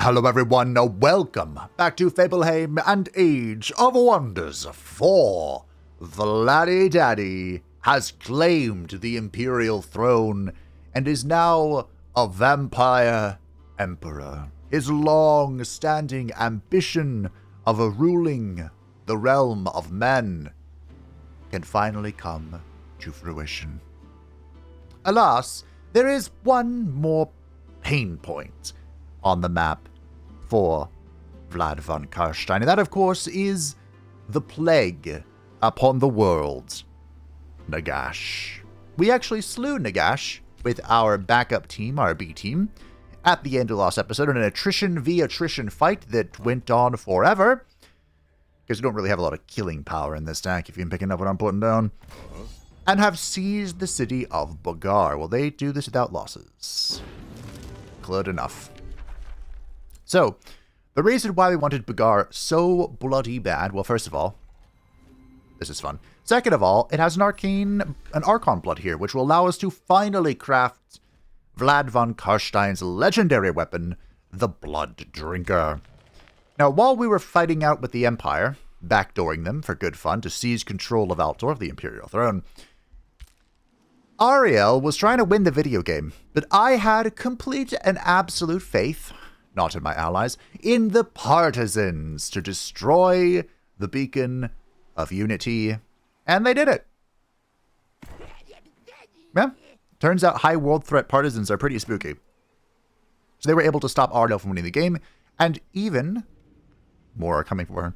Hello everyone, welcome back to Fableheim and Age of Wonders 4. Vladdy Daddy has claimed the Imperial throne and is now a vampire emperor. His long-standing ambition of ruling the realm of men can finally come to fruition. Alas, there is one more pain point on the map for Vlad von Karstein, and that, of course, is the plague upon the world, Nagash. We actually slew Nagash with our backup team, our B team, at the end of last episode in an attrition v. attrition fight that went on forever, because we don't really have a lot of killing power in this deck, if you've been picking up what I'm putting down, and have seized the city of Bogar. Will they do this without losses? Good enough. So, the reason why we wanted Bogar so bloody bad, well, first of all, this is fun. Second of all, it has an Archon blood here, which will allow us to finally craft Vlad von Karstein's legendary weapon, the Blood Drinker. Now, while we were fighting out with the Empire, backdooring them for good fun to seize control of Altdorf, the Imperial throne, Ariel was trying to win the video game, but I had complete and absolute faith, not in my allies, in the partisans to destroy the beacon of unity, and they did it. Yeah, turns out high world threat partisans are pretty spooky. So they were able to stop Ariel from winning the game, and even more are coming for her.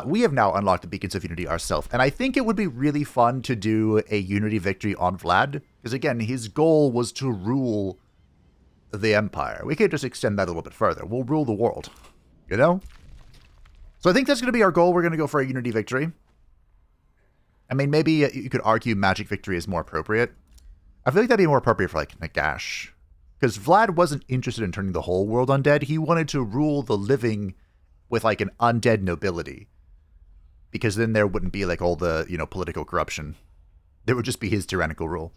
We have now unlocked the Beacons of Unity ourselves, and I think it would be really fun to do a Unity victory on Vlad, because again, his goal was to rule the Empire. We could just extend that a little bit further. We'll rule the world, you know? So I think that's going to be our goal. We're going to go for a Unity victory. I mean, maybe you could argue Magic victory is more appropriate. I feel like that'd be more appropriate for, like, Nagash. Because Vlad wasn't interested in turning the whole world undead. He wanted to rule the living with, like, an undead nobility. Because then there wouldn't be, like, all the, you know, political corruption. There would just be his tyrannical rule.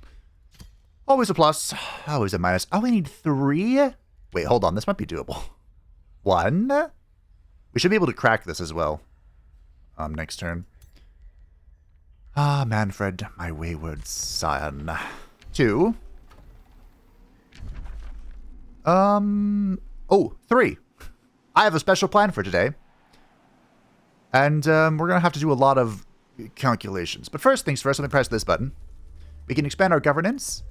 Always a plus, always a minus. Oh, we need 3? Wait, hold on. This might be doable. 1? We should be able to crack this as well. Next turn. Ah, Mannfred, my wayward son. 2. 3. I have a special plan for today. And we're going to have to do a lot of calculations. But first things first, let me press this button. We can expand our governance,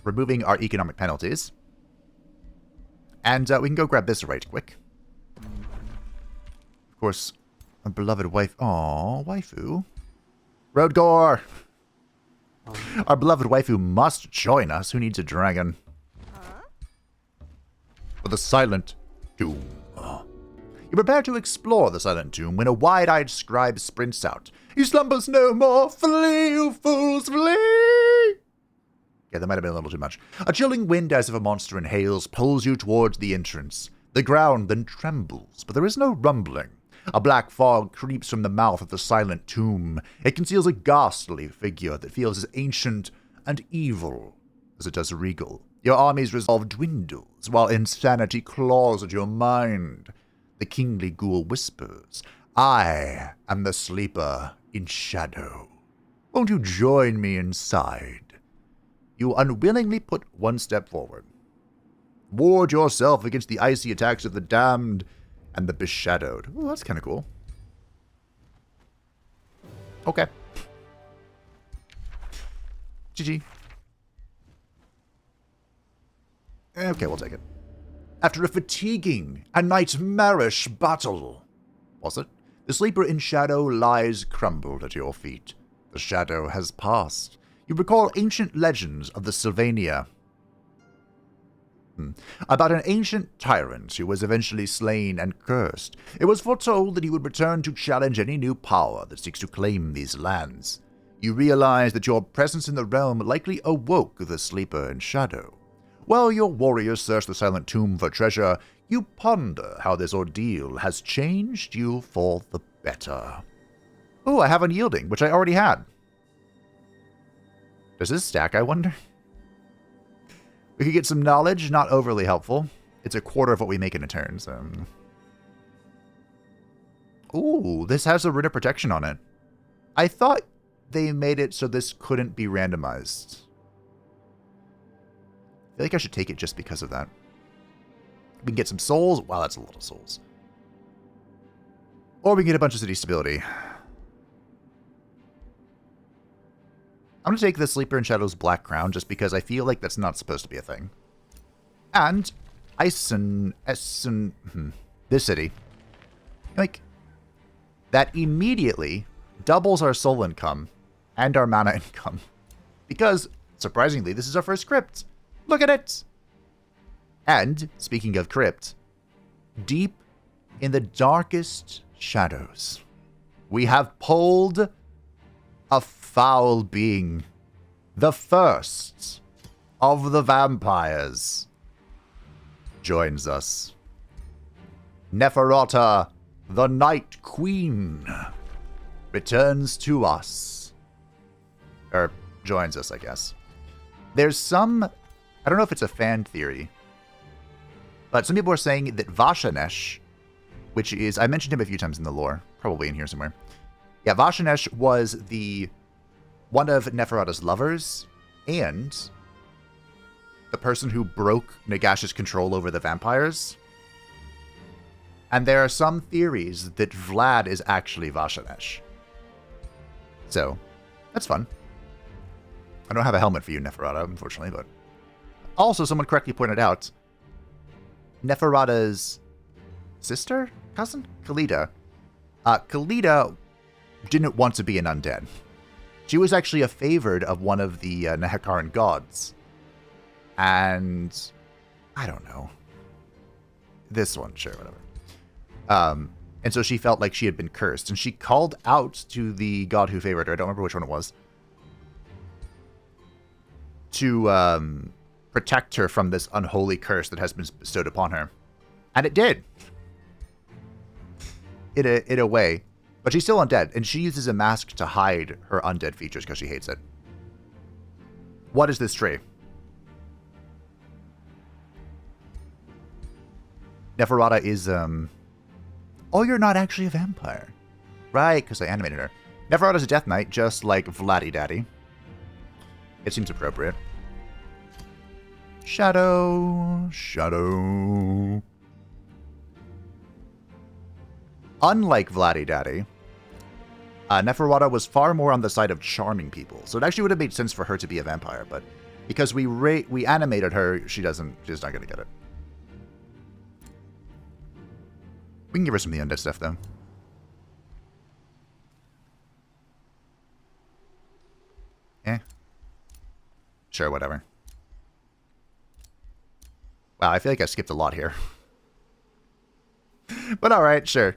removing our economic penalties. And we can go grab this right quick. Of course, our beloved wife. Aww, waifu. Roadgore! Our beloved waifu must join us. Who needs a dragon? For the Silent Tomb. You prepare to explore the Silent Tomb when a wide-eyed scribe sprints out. He slumbers no more. Flee, you fools, flee! Yeah, that might have been a little too much. A chilling wind as if a monster inhales pulls you towards the entrance. The ground then trembles, but there is no rumbling. A black fog creeps from the mouth of the Silent Tomb. It conceals a ghastly figure that feels as ancient and evil as it does regal. Your army's resolve dwindles, while insanity claws at your mind. The kingly ghoul whispers, I am the sleeper in shadow. Won't you join me inside? You unwillingly put one step forward. Ward yourself against the icy attacks of the damned and the beshadowed. Oh, that's kind of cool. Okay. GG. Okay, we'll take it. After a fatiguing and nightmarish battle, was it? The sleeper in shadow lies crumbled at your feet. The shadow has passed. You recall ancient legends of the Sylvania. About an ancient tyrant who was eventually slain and cursed. It was foretold that he would return to challenge any new power that seeks to claim these lands. You realize that your presence in the realm likely awoke the sleeper in shadow. While your warriors search the Silent Tomb for treasure, you ponder how this ordeal has changed you for the better. Oh, I have unyielding, which I already had. Does this stack, I wonder? We could get some knowledge, not overly helpful. It's a quarter of what we make in a turn, so... Ooh, this has a Rune of Protection on it. I thought they made it so this couldn't be randomized. I feel like I should take it just because of that. We can get some souls. Wow, that's a lot of souls. Or we can get a bunch of city stability. I'm going to take the Sleeper in Shadow's Black Crown just because I feel like that's not supposed to be a thing. And this city, like, that immediately doubles our soul income and our mana income. Because, surprisingly, this is our first crypt. Look at it! And, speaking of crypt, deep in the darkest shadows, we have pulled a foul being, the first of the vampires, joins us. Neferata, the Night Queen, returns to us. Or joins us, I guess. There's some, I don't know if it's a fan theory, but some people are saying that Vashanesh, which is, I mentioned him a few times in the lore, probably in here somewhere. Yeah, Vashanesh was one of Neferata's lovers, and the person who broke Nagash's control over the vampires. And there are some theories that Vlad is actually Vashanesh. So, that's fun. I don't have a helmet for you, Neferata, unfortunately, but... Also, someone correctly pointed out, Neferata's sister? Cousin? Khalida. Khalida didn't want to be an undead. She was actually a favored of one of the Nehekaran gods. And... I don't know. This one, sure, whatever. And so she felt like she had been cursed. And she called out to the god who favored her, I don't remember which one it was, to protect her from this unholy curse that has been bestowed upon her. And it did. In a way. But she's still undead, and she uses a mask to hide her undead features because she hates it. What is this tree? Neferata is, Oh, you're not actually a vampire. Right, because I animated her. Neferata's a Death Knight, just like Vladdy Daddy. It seems appropriate. Shadow. Unlike Vladdy Daddy, Neferata was far more on the side of charming people. So it actually would have made sense for her to be a vampire, but because we animated her, she's not going to get it. We can give her some of the undead stuff, though. Eh. Sure, whatever. Wow, I feel like I skipped a lot here. But alright, sure.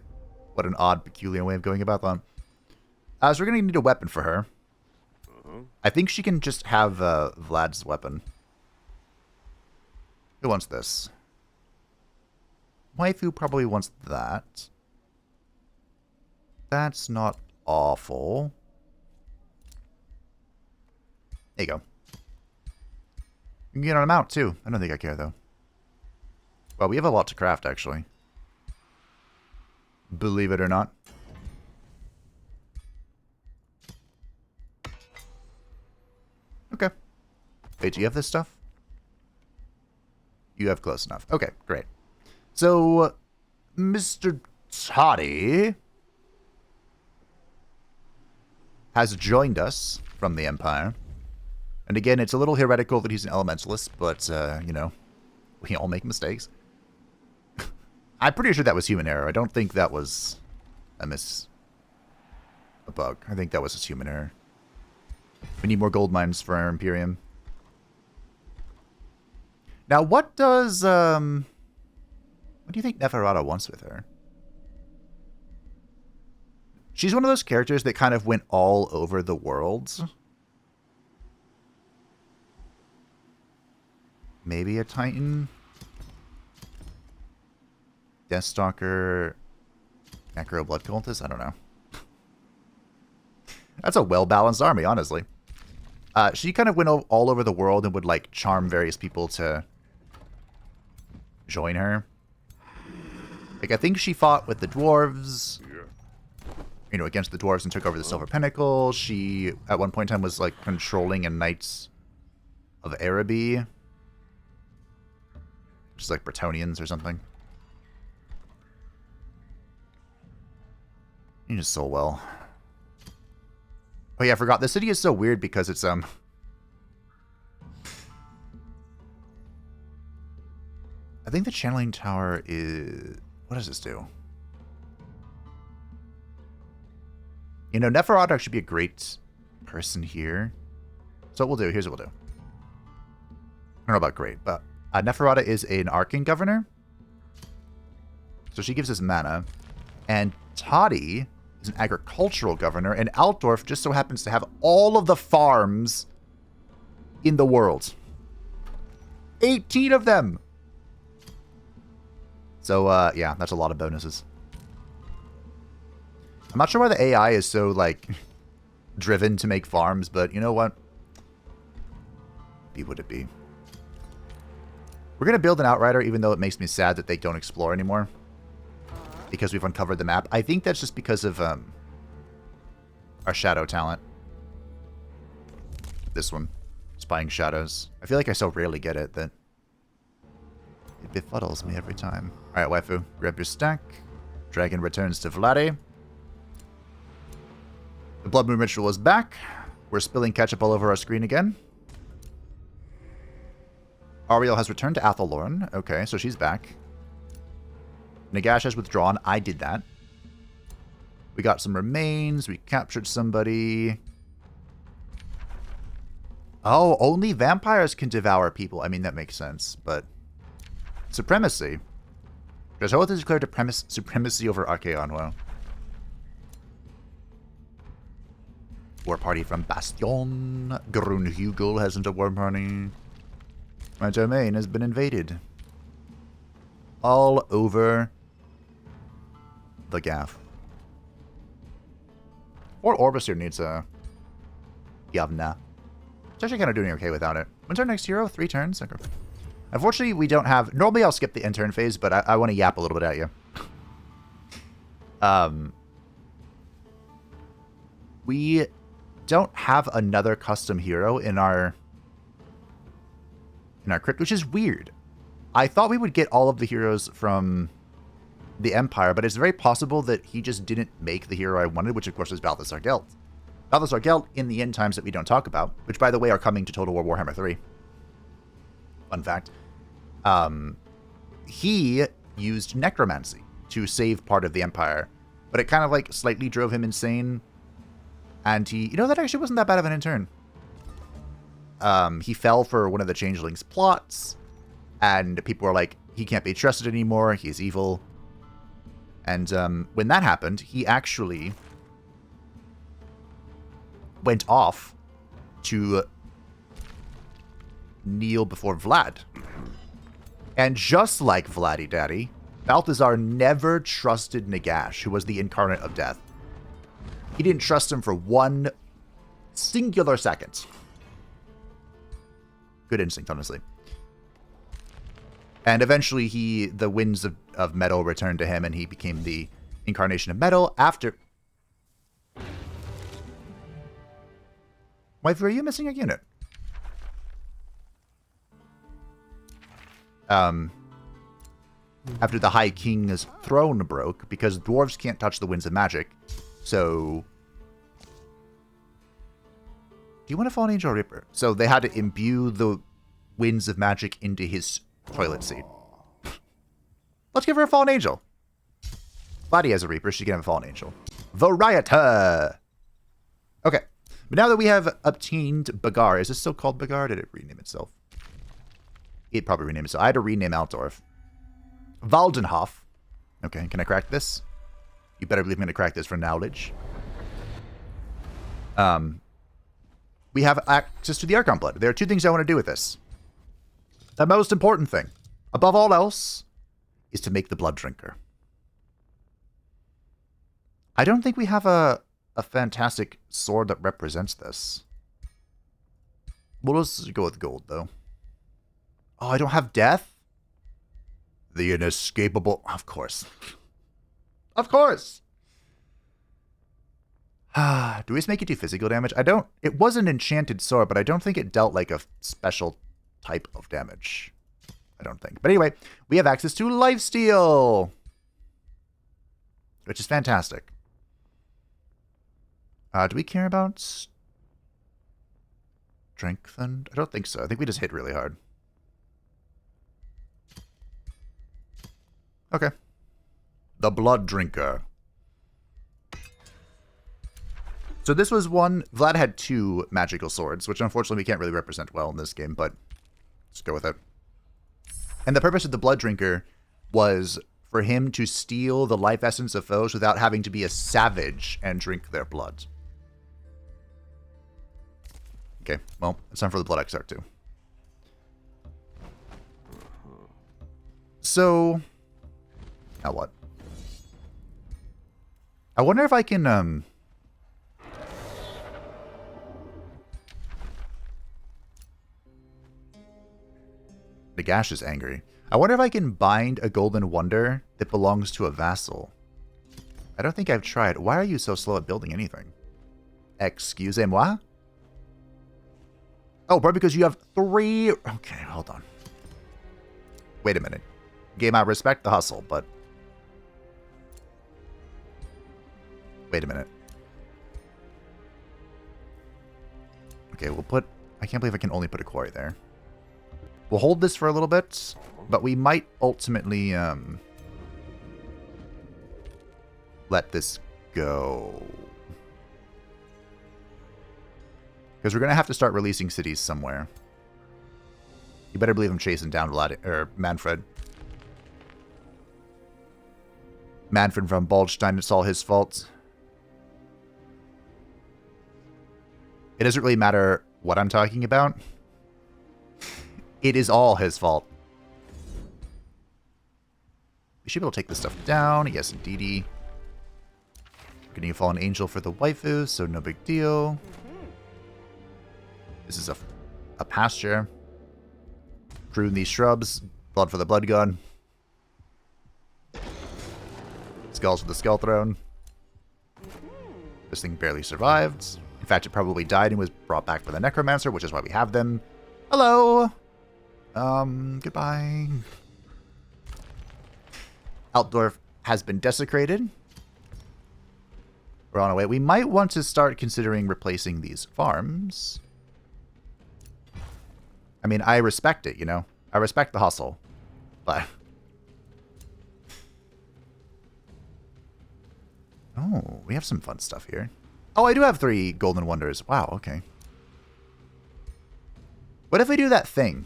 What an odd, peculiar way of going about that. So we're going to need a weapon for her. I think she can just have Vlad's weapon. Who wants this? Waifu probably wants that. That's not awful. There you go. You can get on a mount, too. I don't think I care, though. Well, we have a lot to craft, actually. Believe it or not. Okay. Wait, do you have this stuff? You have close enough. Okay, great. So, Mr. Toddy has joined us from the Empire. And again, it's a little heretical that he's an elementalist, but, you know, we all make mistakes. I'm pretty sure that was human error. I don't think that was a bug. I think that was just human error. We need more gold mines for our Imperium. Now, what does, what do you think Neferata wants with her? She's one of those characters that kind of went all over the worlds. Maybe a Titan? Deathstalker? Necro Blood Cultist? I don't know. That's a well-balanced army, honestly. She kind of went all over the world and would, like, charm various people to join her. Like, I think she fought with the dwarves, you know, against the dwarves and took over the Silver Pinnacle. She, at one point in time, was, like, controlling a Knights of Araby. Which is, like, Bretonians or something. You just so well. Oh, yeah, I forgot. The city is so weird because it's, I think the channeling tower is... What does this do? You know, Neferata should be a great person here. So what we'll do, here's what we'll do. I don't know about great, but Neferata is an Archon governor. So she gives us mana. And Toddy is an agricultural governor. And Altdorf just so happens to have all of the farms in the world. 18 of them! So, yeah, that's a lot of bonuses. I'm not sure why the AI is so, like, driven to make farms, but you know what? Be what it be. We're going to build an Outrider, even though it makes me sad that they don't explore anymore. Because we've uncovered the map. I think that's just because of, our shadow talent. This one. Spying shadows. I feel like I so rarely get it that it befuddles me every time. Alright, waifu, grab your stack. Dragon returns to Vladdy. The Blood Moon Ritual is back. We're spilling ketchup all over our screen again. Ariel has returned to Athelorn. Okay, so she's back. Nagash has withdrawn. I did that. We got some remains. We captured somebody. Oh, only vampires can devour people. I mean, that makes sense, but... Supremacy. Drazhoath has declared supremacy over Archaon. Wow. War party from Bastion. Grunhugel hasn't a war party. My domain has been invaded. All over the gaff. Or Orbisir needs a Yavna. It's actually kind of doing okay without it. When's our next hero? 3 turns? Okay. Unfortunately, we don't have... Normally, I'll skip the intern phase, but I want to yap a little bit at you. We don't have another custom hero in our crypt, which is weird. I thought we would get all of the heroes from the Empire, but it's very possible that he just didn't make the hero I wanted, which of course is Balthasar Gelt. Balthasar Gelt in the end times that we don't talk about, which by the way are coming to Total War Warhammer 3. Fun fact. He used necromancy to save part of the Empire, but it kind of like slightly drove him insane. And he, you know, that actually wasn't that bad of an intern. He fell for one of the Changelings' plots, and people were like, he can't be trusted anymore, he's evil. And when that happened, he actually went off to kneel before Vlad. And just like Vladdy Daddy, Balthazar never trusted Nagash, who was the incarnate of death. He didn't trust him for one singular second. Good instinct, honestly. And eventually the winds of metal returned to him, and he became the incarnation of metal after... Wife, are you missing a unit? After the High King's throne broke, because dwarves can't touch the winds of magic. So... Do you want a Fallen Angel or Reaper? So they had to imbue the winds of magic into his toilet seat. Let's give her a Fallen Angel. Vladdy has a Reaper, she can have a Fallen Angel. Varietor! Okay. But now that we have obtained Bagar, is this still called Bagar? Did it rename itself? It probably renamed itself. I had to rename Altdorf. Waldenhof. Okay, can I crack this? You better believe I'm going to crack this for knowledge. We have access to the Archon blood. There are 2 things I want to do with this. The most important thing, above all else, is to make the Blood Drinker. I don't think we have a fantastic sword that represents this. We'll just go with gold, though. Oh, I don't have death? The inescapable... Of course. Of course! Do we just make it do physical damage? I don't... It was an enchanted sword, but I don't think it dealt like a special type of damage. I don't think. But anyway, we have access to lifesteal, which is fantastic. Do we care about strengthened? I don't think so. I think we just hit really hard. Okay. The Blood Drinker. So this was one... Vlad had 2 magical swords, which unfortunately we can't really represent well in this game, but let's go with it. And the purpose of the Blood Drinker was for him to steal the life essence of foes without having to be a savage and drink their blood. Okay, well, it's time for the Blood Exarch too. So... Now what? I wonder if I can, Nagash is angry. I wonder if I can bind a Golden Wonder that belongs to a Vassal. I don't think I've tried. Why are you so slow at building anything? Excusez-moi? Oh, probably because you have 3... Okay, hold on. Wait a minute. Game, I respect the hustle, but... Wait a minute. Okay, we'll put... I can't believe I can only put a quarry there. We'll hold this for a little bit, but we might ultimately let this go. Because we're going to have to start releasing cities somewhere. You better believe I'm chasing down Vladdy, or Mannfred. Mannfred from Baldstein, it's all his fault. It doesn't really matter what I'm talking about. It is all his fault. We should be able to take this stuff down. Yes, indeedy. Getting a fallen angel for the waifu, so no big deal. This is a pasture. Prune these shrubs. Blood for the blood gun. Skulls for the skull throne. This thing barely survived. In fact, it probably died and was brought back for the necromancer, which is why we have them. Hello! Goodbye. Altdorf has been desecrated. We're on our way. We might want to start considering replacing these farms. I mean, I respect it, you know? I respect the hustle. But... Oh, we have some fun stuff here. Oh, I do have 3 Golden Wonders. Wow, okay. What if we do that thing?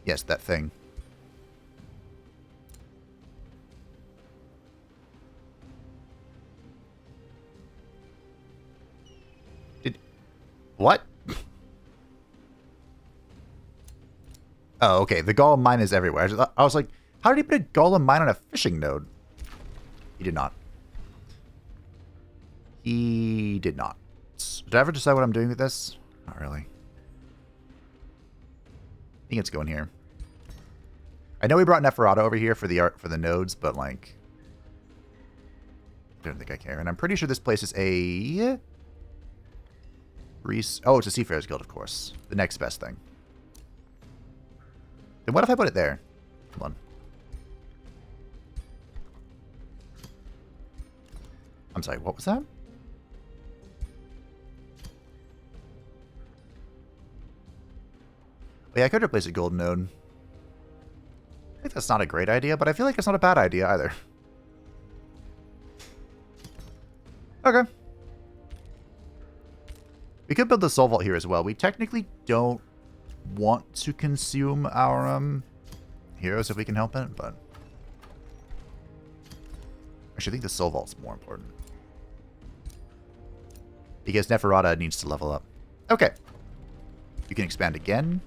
Yes, that thing. What? Oh, okay. The golem mine is everywhere. I was like, how did he put a golem mine on a fishing node? He did not. He did not. Did I ever decide what I'm doing with this? Not really. I think it's going here. I know we brought Neferata over here for the nodes, but like, I don't think I care. And I'm pretty sure this place is a... Oh, it's a Seafarers Guild, of course. The next best thing. Then what if I put it there? Hold on. I'm sorry, what was that? Oh, yeah, I could replace a gold node. I think that's not a great idea, but I feel like it's not a bad idea either. Okay. We could build the soul vault here as well. We technically don't want to consume our heroes if we can help it, but actually I think the soul vault's more important. Because Neferata needs to level up. Okay. You can expand again.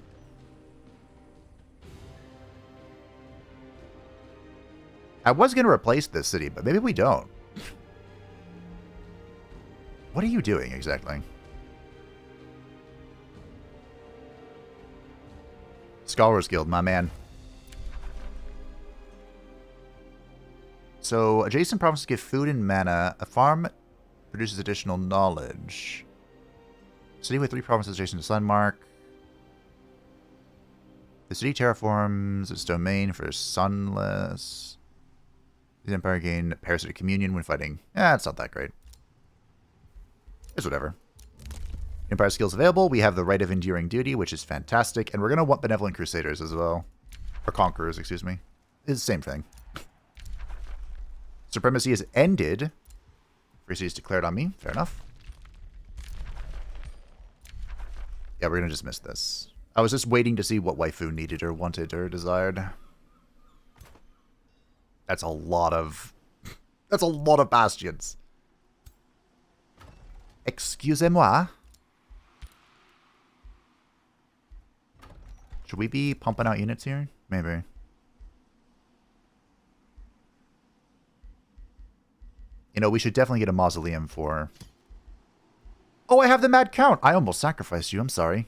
I was going to replace this city, but maybe we don't. What are you doing exactly? Scholars Guild, my man. So, adjacent provinces give food and mana. A farm produces additional knowledge. City with 3 provinces adjacent to Sunmark. The city terraforms its domain for Sunless. The Empire gain parasitic communion when fighting. It's not that great. It's whatever. Empire skills available. We have the Right of Enduring Duty, which is fantastic. And we're going to want Benevolent Crusaders as well. Or Conquerors, excuse me. It's the same thing. Supremacy is ended. Free city is declared on me. Fair enough. Yeah, we're going to just miss this. I was just waiting to see what waifu needed or wanted or desired. That's a lot of... That's a lot of bastions. Excusez-moi. Should we be pumping out units here? Maybe. You know, we should definitely get a mausoleum for... Oh, I have the Mad Count! I almost sacrificed you, I'm sorry.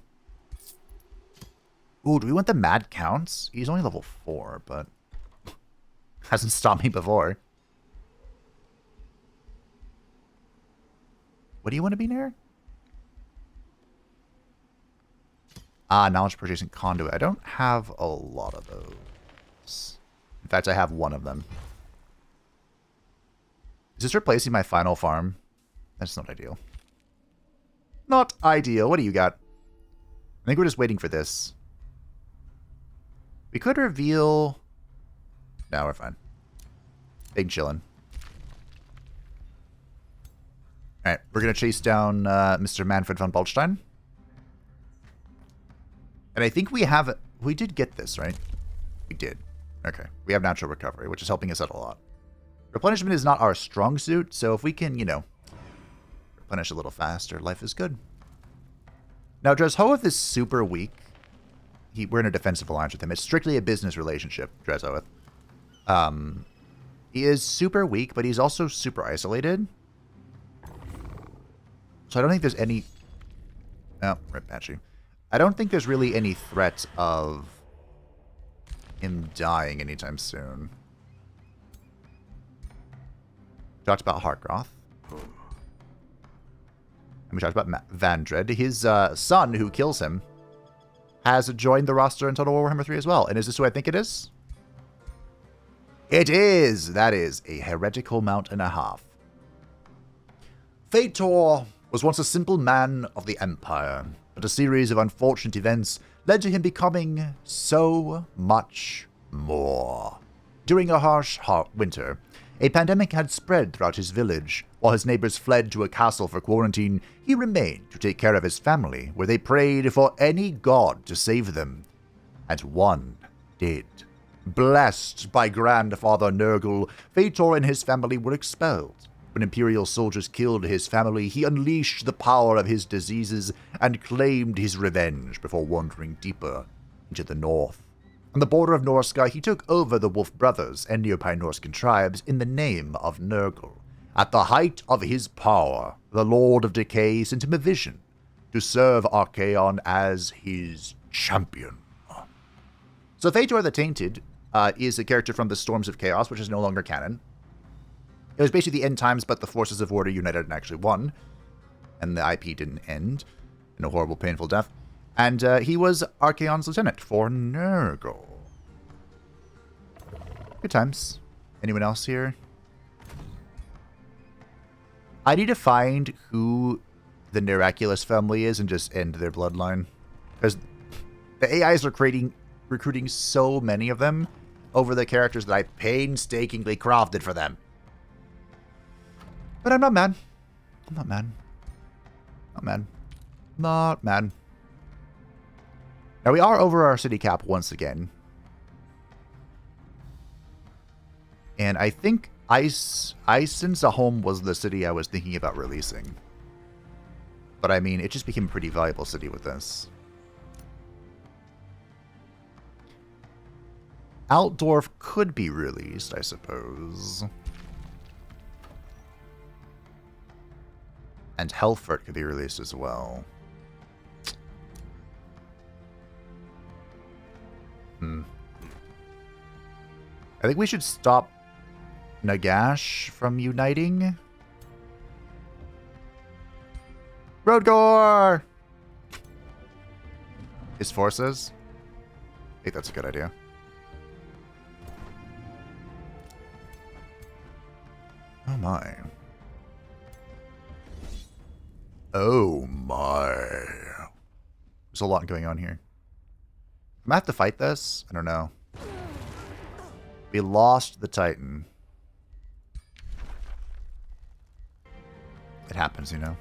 Ooh, do we want the Mad Counts? He's only level 4, but... hasn't stopped me before. What do you want to be near? Knowledge Purchasing Conduit. I don't have a lot of those. In fact, I have one of them. Is this replacing my final farm? That's not ideal. Not ideal. What do you got? I think we're just waiting for this. We could reveal... No, we're fine. Big chillin'. Alright, we're going to chase down Mr. Mannfred von Baldstein. And I think we have... We did get this, right? We did. Okay. We have natural recovery, which is helping us out a lot. Replenishment is not our strong suit, so if we can, you know, replenish a little faster, life is good. Now, Drezhoeth is super weak. We're in a defensive alliance with him. It's strictly a business relationship, Drezhoeth. He is super weak, but he's also super isolated. So I don't think there's any... Oh, rip Patchy. I don't think there's really any threat of him dying anytime soon. We talked about Hargroth. And we talked about Vandred. His son, who kills him, has joined the roster in Total Warhammer 3 as well. And is this who I think it is? It is! That is a heretical mount and a half. Phaetor was once a simple man of the Empire, but a series of unfortunate events led to him becoming so much more. During a harsh winter, a pandemic had spread throughout his village. While his neighbors fled to a castle for quarantine, he remained to take care of his family, where they prayed for any god to save them. And one did. Blessed by Grandfather Nurgle, Phaetor and his family were expelled. When Imperial soldiers killed his family, he unleashed the power of his diseases and claimed his revenge before wandering deeper into the north. On the border of Norsca, he took over the Wolf Brothers and nearby Norscan tribes in the name of Nurgle. At the height of his power, the Lord of Decay sent him a vision to serve Archaon as his champion. So Phaetor the Tainted is a character from the Storms of Chaos, which is no longer canon. It was basically the end times, but the forces of order united and actually won. And the IP didn't end in a horrible, painful death. And he was Archaon's lieutenant for Nurgle. Good times. Anyone else here? I need to find who the Miraculous family is and just end their bloodline. Because the AIs are recruiting so many of them over the characters that I painstakingly crafted for them. But I'm not mad. I'm not mad. Not mad. Not mad. Now we are over our city cap once again. And I think Ice and Zahom was the city I was thinking about releasing. But I mean, it just became a pretty valuable city with this. Altdorf could be released, I suppose. And Helfert could be released as well. I think we should stop Nagash from uniting. Roadgore! His forces? I think that's a good idea. Oh my. Oh my. There's a lot going on here. I'm gonna have to fight this? I don't know. We lost the Titan. It happens, you know.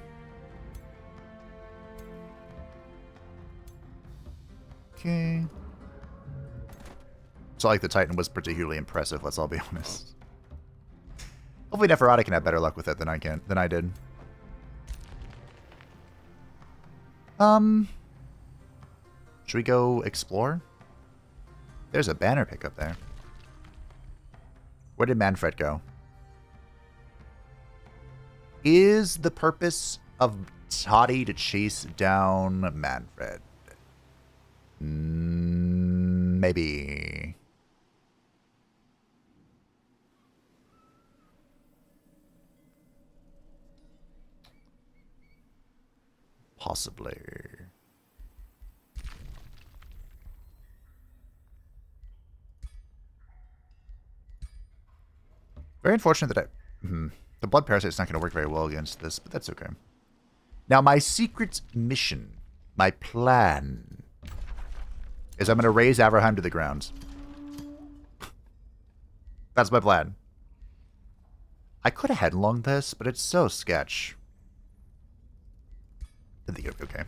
Okay. It's not like the Titan was particularly impressive, let's all be honest. Hopefully Neferata can have better luck with it than I did. Should we go explore? There's a banner pick up there. Where did Mannfred go? Is the purpose of Toddy to chase down Mannfred? Maybe. Possibly. Very unfortunate that the blood parasite is not going to work very well against this, but that's okay. Now, my secret mission, my plan, is I'm going to raise Avraham to the ground. That's my plan. I could have headlonged this, but it's so sketch. I think it'll be okay.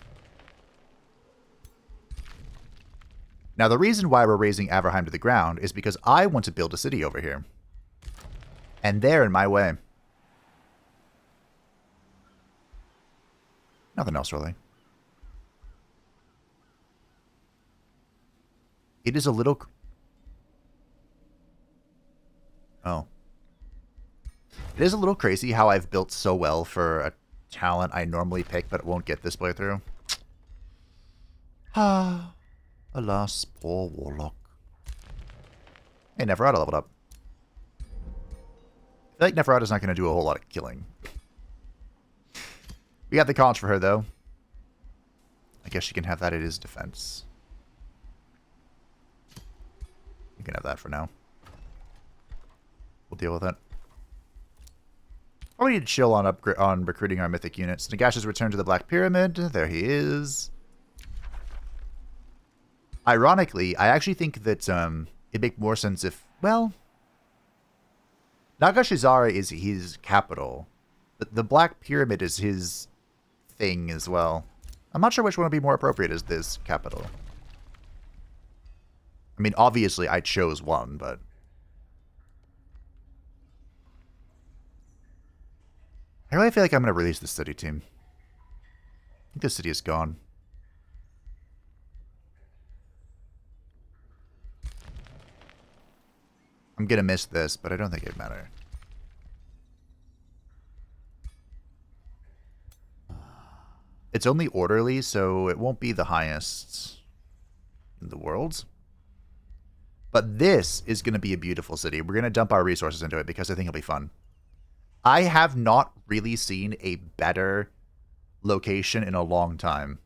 Now, the reason why we're raising Avraham to the ground is because I want to build a city over here. And they're in my way. Nothing else, really. It is a little... Oh. It is a little crazy how I've built so well for a talent I normally pick, but it won't get this playthrough. Ah. Alas, poor Warlock. Hey, Neferata leveled up. I feel like Neferata's not going to do a whole lot of killing. We got the conch for her, though. I guess she can have that at his defense. You can have that for now. We'll deal with it. Probably need to chill on recruiting our mythic units. Nagash has returned to the Black Pyramid. There he is. Ironically, I actually think that it'd make more sense if, well... Nagashizara is his capital. The Black Pyramid is his thing as well. I'm not sure which one would be more appropriate as this capital. I mean, obviously I chose one, but... I really feel like I'm going to release the city team. I think the city is gone. I'm going to miss this, but I don't think it'd matter. It's only orderly, so it won't be the highest in the world. But this is going to be a beautiful city. We're going to dump our resources into it because I think it'll be fun. I have not really seen a better location in a long time.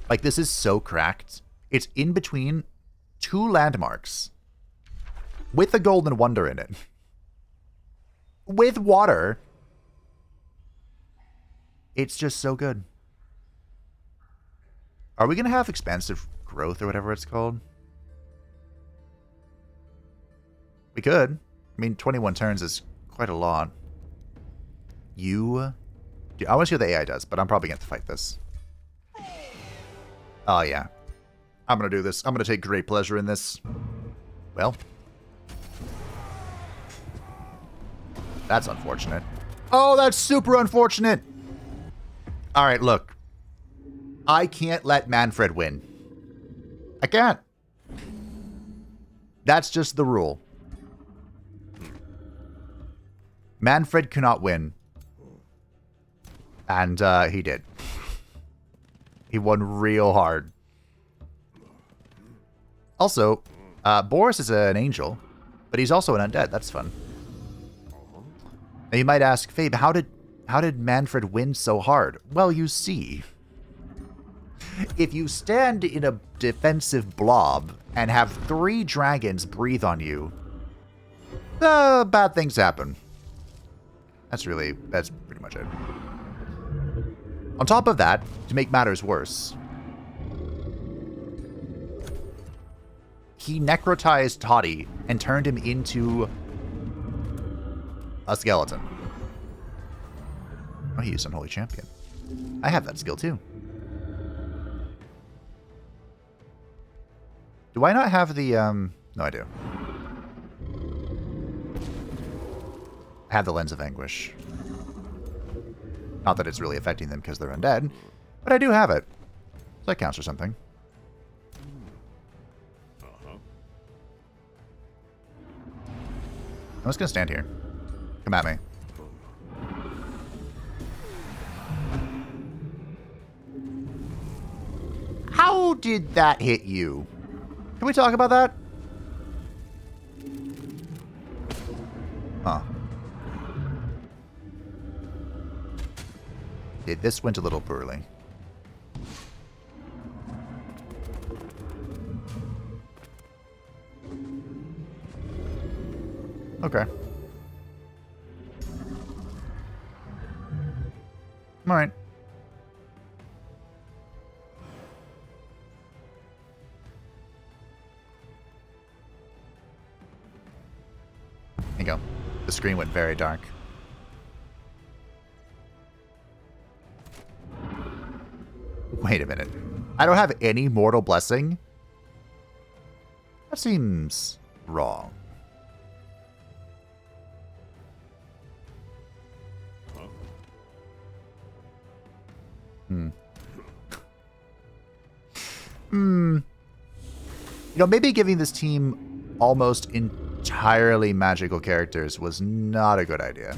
Like, this is so cracked. It's in between two landmarks. With a golden wonder in it. With water. It's just so good. Are we going to have expansive growth or whatever it's called? We could. I mean, 21 turns is quite a lot. I want to see what the AI does, but I'm probably going to fight this. Oh, yeah. I'm going to do this. I'm going to take great pleasure in this. Well... That's unfortunate. Oh, that's super unfortunate. All right, look. I can't let Mannfred win. I can't. That's just the rule. Mannfred cannot win. And he did. He won real hard. Also, Boris is an angel, but he's also an undead. That's fun. Now you might ask, Fabe, how did Mannfred win so hard? Well, you see, if you stand in a defensive blob and have 3 dragons breathe on you, bad things happen. That's pretty much it. On top of that, to make matters worse, he necrotized Toddy and turned him into a skeleton. Oh, he used Unholy Champion. I have that skill too. Do I not have the, No, I do. I have the Lens of Anguish. Not that it's really affecting them because they're undead, but I do have it. So that counts for something. I'm just going to stand here. Come at me. How did that hit you? Can we talk about that? Huh. Okay, this went a little poorly. Okay. Alright. There you go. The screen went very dark. Wait a minute. I don't have any mortal blessing? That seems wrong. You know, maybe giving this team almost entirely magical characters was not a good idea.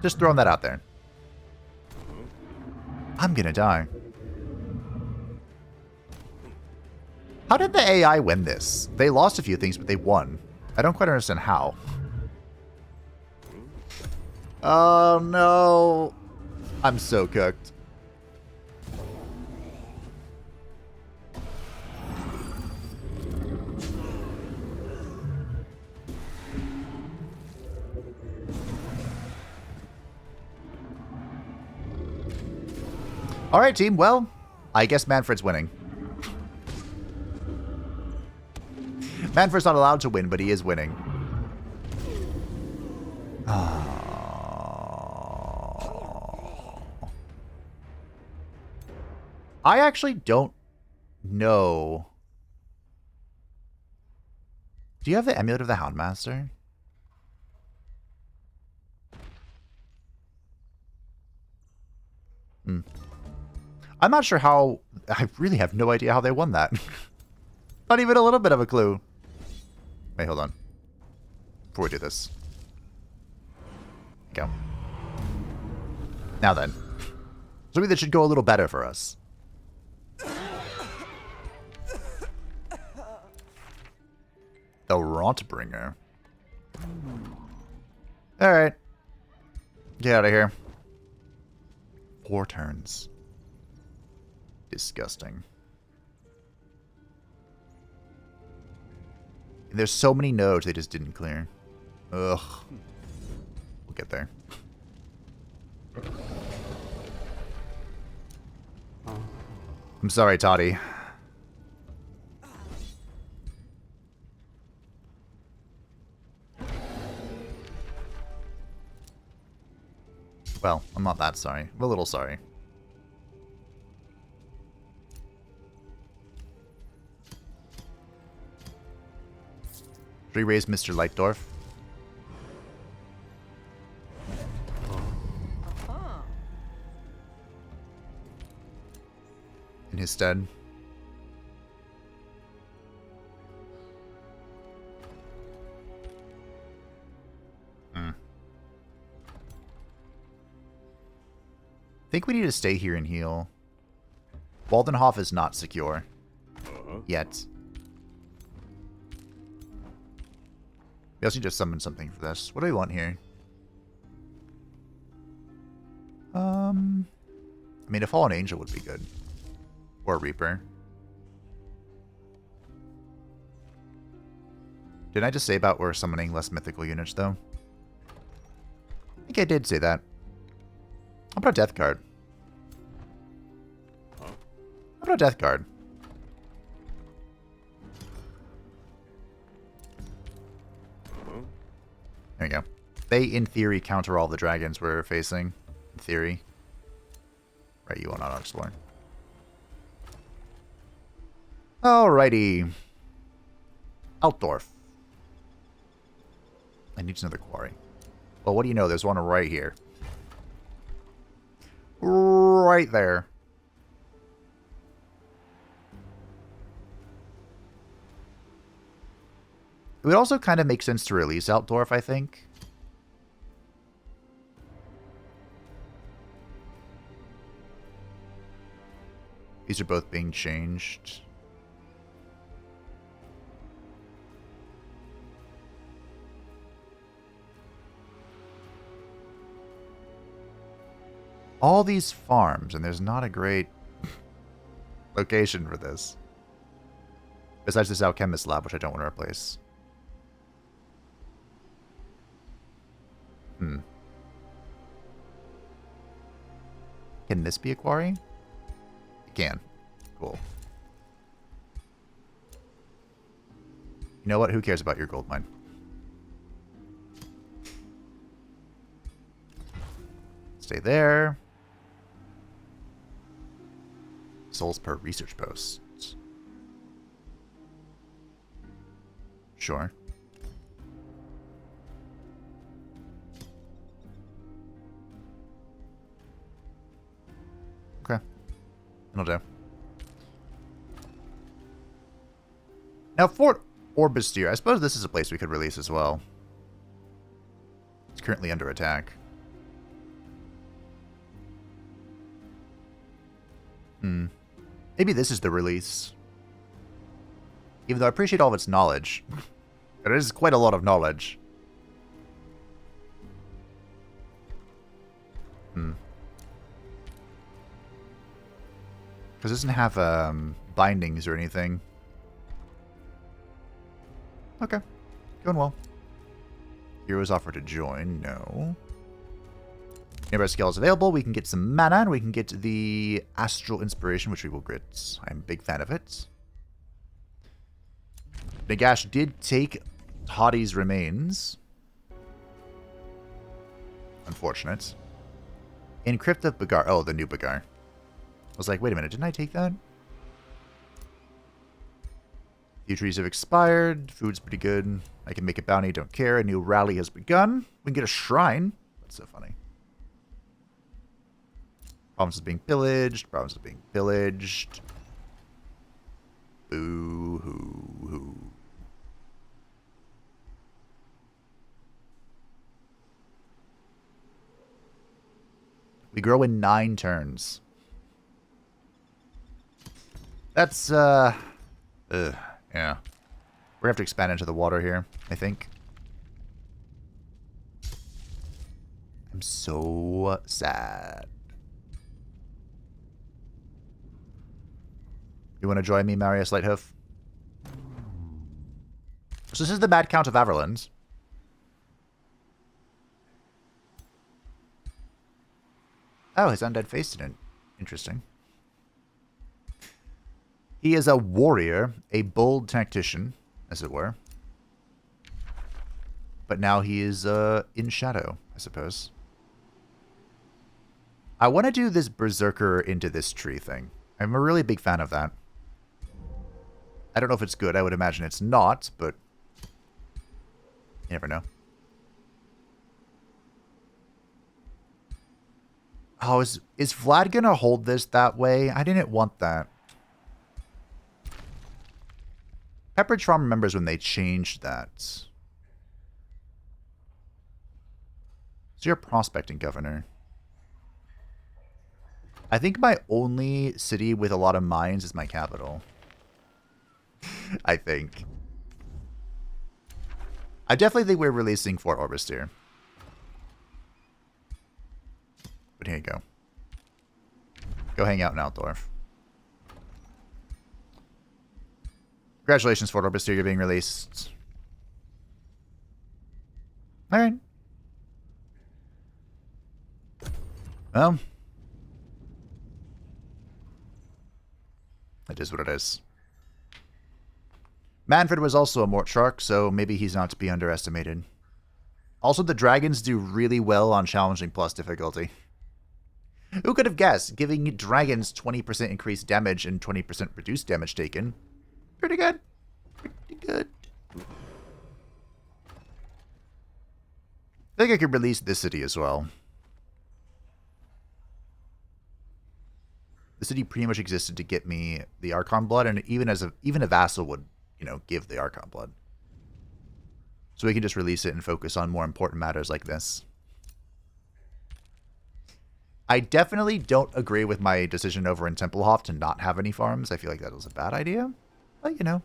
Just throwing that out there. I'm gonna die. How did the AI win this? They lost a few things, but they won. I don't quite understand how. Oh no. I'm so cooked. All right, team. Well, I guess Mannfred's winning. Mannfred's not allowed to win, but he is winning. I actually don't know. Do you have the amulet of the Houndmaster? I'm not sure how... I really have no idea how they won that. Not even a little bit of a clue. Wait, hold on. Before we do this. Go. Now then. Something that should go a little better for us. The Rotbringer. Alright. Get out of here. 4 turns. Disgusting. There's so many nodes they just didn't clear. Ugh. We'll get there. I'm sorry, Toddy. Well, I'm not that sorry. I'm a little sorry. Re-raise Mr. Lightdorf. In his stead. I think we need to stay here and heal. Waldenhof is not secure. Yet. We also need to summon something for this. What do we want here? I mean, a Fallen Angel would be good. Or a Reaper. Didn't I just say about we're summoning less mythical units, though? I think I did say that. How about a Death card? How about a Death card? There you go. They, in theory, counter all the dragons we're facing. In theory. Right, you will not explore. Alrighty. Altdorf. I need another quarry. Well, what do you know? There's one right here. Right there. It would also kind of make sense to release Altdorf, I think. These are both being changed. All these farms, and there's not a great location for this. Besides this Alchemist Lab, which I don't want to replace. Can this be a quarry? It can. Cool. You know what? Who cares about your gold mine? Stay there. Souls per research post. Sure. Okay. That'll do. Now, Fort Orbistir. I suppose this is a place we could release as well. It's currently under attack. Maybe this is the release. Even though I appreciate all of its knowledge. There is quite a lot of knowledge. Because it doesn't have bindings or anything. Okay. Going well. Heroes offer to join. No. Nearby skill is available. We can get some mana, and we can get the Astral Inspiration, which we will grit. I'm a big fan of it. Nagash did take Hadi's remains. Unfortunate. Encrypt of Bagar. Oh, the new Bagar. I was like, wait a minute, didn't I take that? Few trees have expired. Food's pretty good. I can make a bounty, don't care. A new rally has begun. We can get a shrine. That's so funny. Province is being pillaged. Province is being pillaged. Boo hoo hoo. We grow in 9 turns. That's, yeah. We're gonna have to expand into the water here, I think. I'm so sad. You want to join me, Marius Lighthoof? So this is the Mad Count of Averland. Oh, his undead face didn't. Interesting. He is a warrior, a bold tactician, as it were. But now he is in shadow, I suppose. I want to do this Berserker into this tree thing. I'm a really big fan of that. I don't know if it's good. I would imagine it's not, but you never know. Oh, is Vlad going to hold this that way? I didn't want that. Peppertron remembers when they changed that. So you're a prospecting governor. I think my only city with a lot of mines is my capital. I think. I definitely think we're releasing Fort Orbis here. But here you go. Go hang out in Altdorf. Congratulations, Fort Orbis, you're being released. Alright. Well. It is what it is. Mannfred was also a Mort Shark, so maybe he's not to be underestimated. Also, the dragons do really well on challenging plus difficulty. Who could have guessed? Giving dragons 20% increased damage and 20% reduced damage taken. Pretty good. Pretty good. I think I could release this city as well. The city pretty much existed to get me the Archon blood, and even a vassal would, you know, give the Archon blood. So we can just release it and focus on more important matters like this. I definitely don't agree with my decision over in Templehof to not have any farms. I feel like that was a bad idea. But, you know. In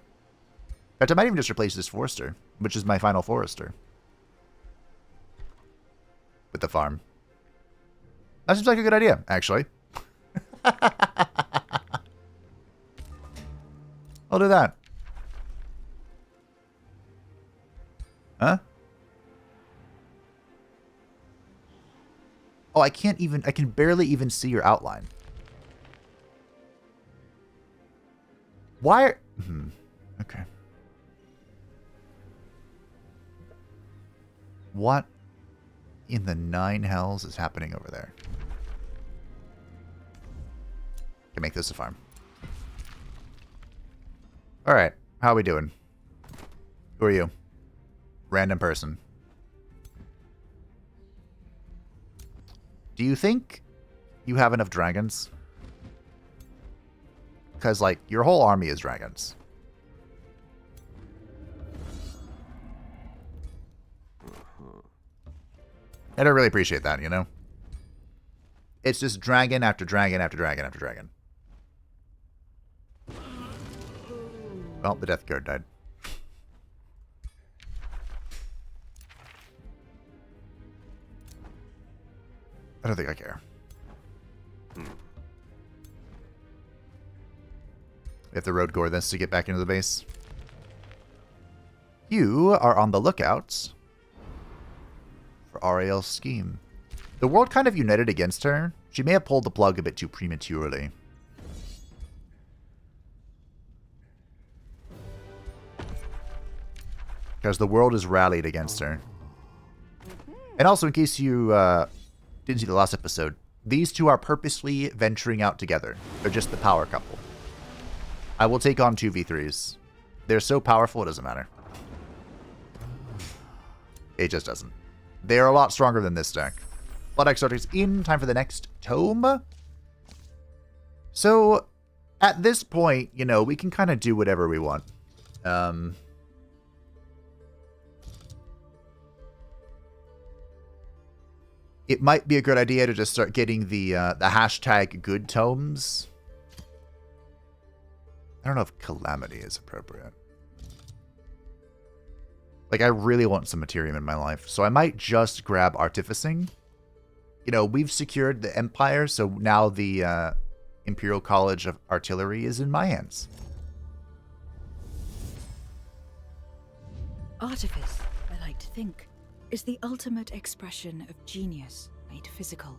fact, I might even just replace this Forester, which is my final Forester, with the farm. That seems like a good idea, actually. I'll do that. Huh? Oh, I can barely even see your outline. Why? Okay. What in the nine hells is happening over there? Can make this a farm. Alright, how are we doing? Who are you? Random person. Do you think you have enough dragons? Because, like, your whole army is dragons. I don't really appreciate that, you know? It's just dragon after dragon after dragon after dragon. Well, the death guard died. I don't think I care. We have to road gore this to get back into the base. You are on the lookout for Ariel's scheme. The world kind of united against her. She may have pulled the plug a bit too prematurely. Because the world is rallied against her. And also, in case you didn't see the last episode, these two are purposely venturing out together. They're just the power couple. I will take on 2v3s. They're so powerful, it doesn't matter. It just doesn't. They are a lot stronger than this deck. Blood X starters in. Time for the next tome. So, at this point, you know, we can kind of do whatever we want. It might be a good idea to just start getting the hashtag good tomes. I don't know if Calamity is appropriate. Like, I really want some Materium in my life, so I might just grab Artificing. You know, we've secured the Empire, so now the Imperial College of Artillery is in my hands. Artifice, I like to think, is the ultimate expression of genius made physical.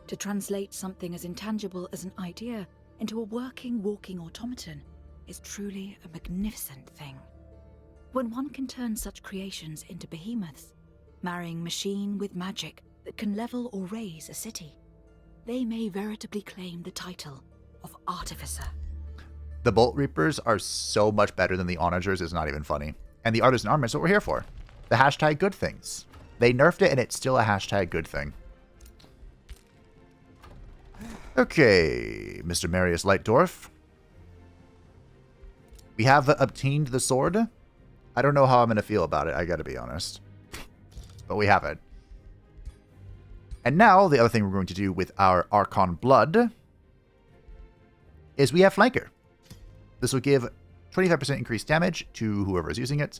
To translate something as intangible as an idea into a working, walking automaton is truly a magnificent thing. When one can turn such creations into behemoths, marrying machine with magic that can level or raise a city, they may veritably claim the title of Artificer. The Bolt Reapers are so much better than the Onagers, it's not even funny. And the Artisan Armor is what we're here for. The hashtag good things. They nerfed it and it's still a hashtag good thing. Okay, Mr. Marius Lightdorf. We have obtained the sword. I don't know how I'm going to feel about it, I gotta be honest. But we have it. And now, the other thing we're going to do with our Archon Blood is we have Flanker. This will give 25% increased damage to whoever is using it.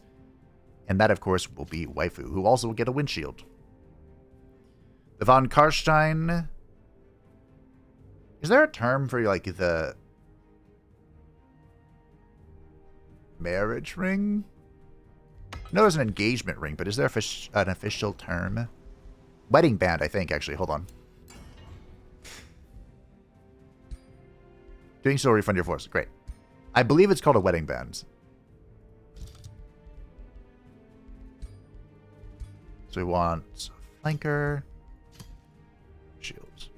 And that, of course, will be Waifu, who also will get a windshield. The Von Karstein... Is there a term for, like, the... marriage ring? No, there's an engagement ring, but is there an official term? Wedding band, I think, actually. Hold on. Doing so will refund your force. Great. I believe it's called a wedding band. So we want flanker, shield,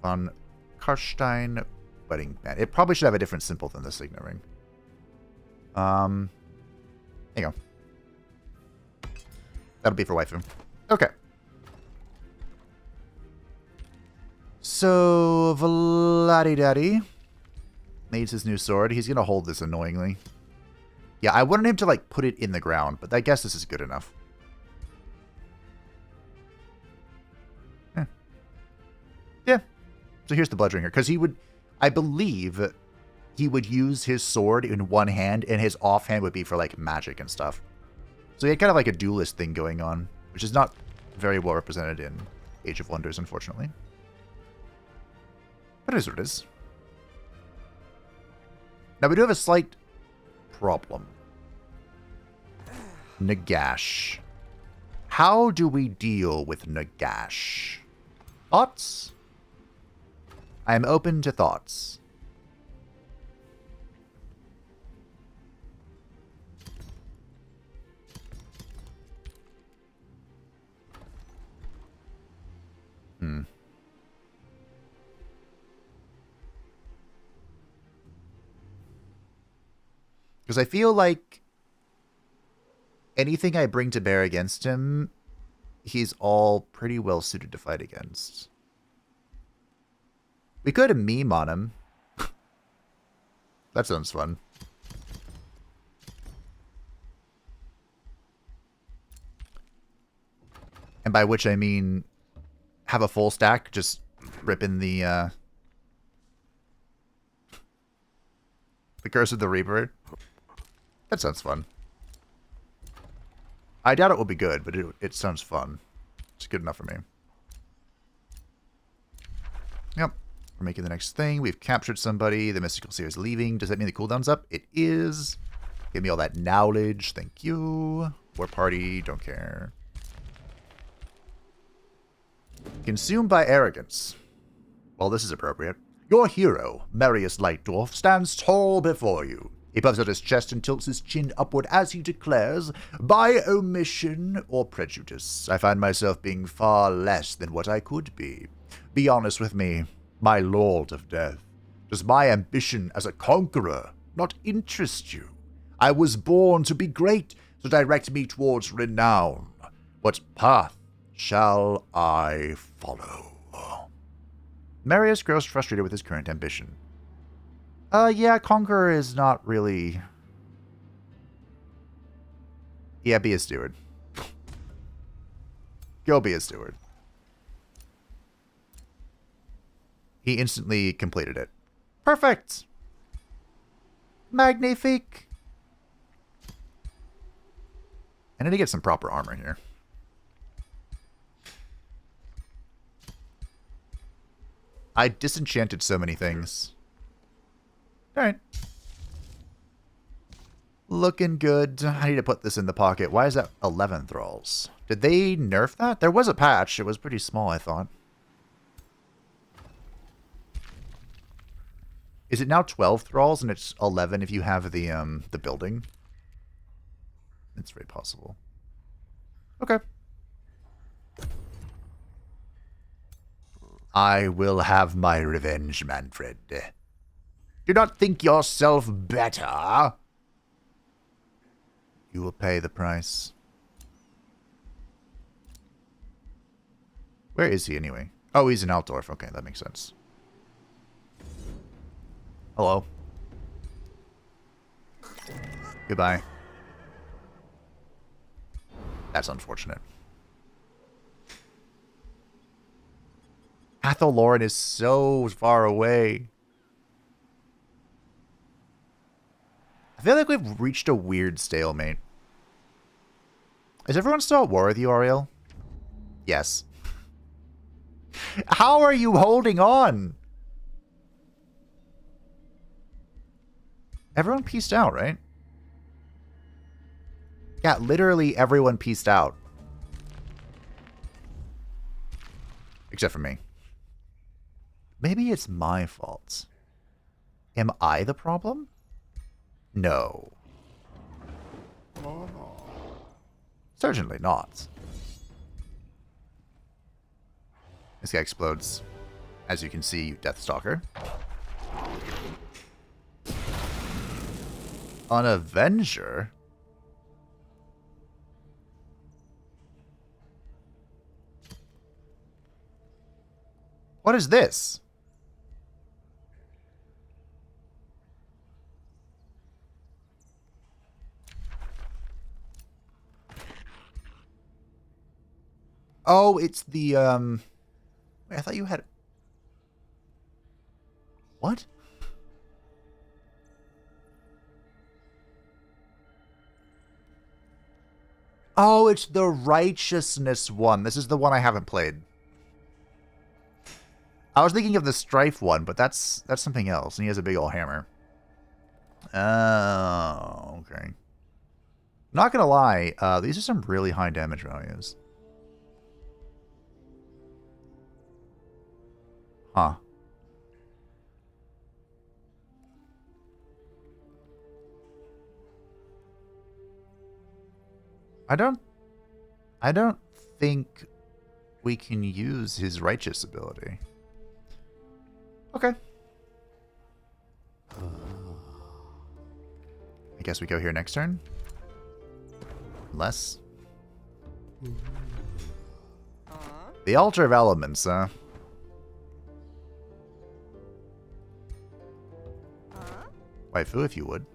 Von Karstein, wedding band. It probably should have a different symbol than the signet ring. There you go. That'll be for waifu. Okay. So Vladdy Daddy needs his new sword. He's gonna hold this annoyingly. Yeah, I wanted him to like put it in the ground, but I guess this is good enough. Yeah. So here's the Bloodringer. Because he would, I believe, he would use his sword in one hand, and his offhand would be for, like, magic and stuff. So he had kind of like a duelist thing going on, which is not very well represented in Age of Wonders, unfortunately. But it is what it is. Now, we do have a slight problem. Nagash. How do we deal with Nagash? Thoughts? I am open to thoughts. Because I feel like anything I bring to bear against him, he's all pretty well suited to fight against. We could meme on him. That sounds fun. And by which I mean have a full stack, just ripping the Curse of the Reaver. That sounds fun. I doubt it will be good, but it sounds fun. It's good enough for me. Yep. We're making the next thing. We've captured somebody. The Mystical Seer is leaving. Does that mean the cooldown's up? It is. Give me all that knowledge. Thank you. War party. Don't care. Consumed by arrogance. Well, this is appropriate. Your hero, Marius Lightdwarf, stands tall before you. He puffs out his chest and tilts his chin upward as he declares, by omission or prejudice, I find myself being far less than what I could be. Be honest with me, my lord of death. Does my ambition as a conqueror not interest you? I was born to be great, so direct me towards renown. What path shall I follow? Marius grows frustrated with his current ambition. Yeah, Conqueror is not really... Yeah, be a steward. Go be a steward. He instantly completed it. Perfect! Magnifique! I need to get some proper armor here. I disenchanted so many things. Alright. Looking good. I need to put this in the pocket. Why is that 11 thralls? Did they nerf that? There was a patch. It was pretty small, I thought. Is it now 12 thralls and it's 11 if you have the building? It's very possible. Okay. I will have my revenge, Mannfred. Do not think yourself better. You will pay the price. Where is he anyway? Oh, he's in Altdorf. Okay, that makes sense. Hello. Goodbye. That's unfortunate. Athel is so far away. feel like we've reached a weird stalemate. Is everyone still at war with you, Oriel? Yes. How are you holding on? Everyone pieced out, right? Yeah, literally everyone pieced out. Except for me. Maybe it's my fault. Am I the problem? No. Certainly not. This guy explodes. As you can see, Deathstalker. An Avenger? What is this? Oh, it's the, wait, I thought you had... What? Oh, it's the Righteousness one. This is the one I haven't played. I was thinking of the Strife one, but that's something else. And he has a big old hammer. Oh, okay. Not gonna lie, these are some really high damage values. Huh. I don't think we can use his righteous ability. Okay. I guess we go here next turn. Unless. The Altar of Elements, huh? Waifu, if you would.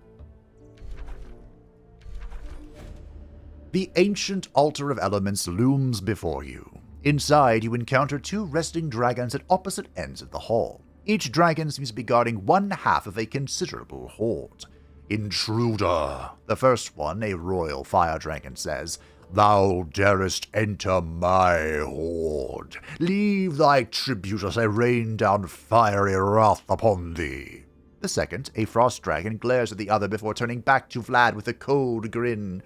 The ancient Altar of Elements looms before you. Inside, you encounter two resting dragons at opposite ends of the hall. Each dragon seems to be guarding one half of a considerable horde. Intruder. The first one, a royal fire dragon, says, "Thou darest enter my horde. Leave thy tribute as I rain down fiery wrath upon thee." The second, a frost dragon, glares at the other before turning back to Vlad with a cold grin.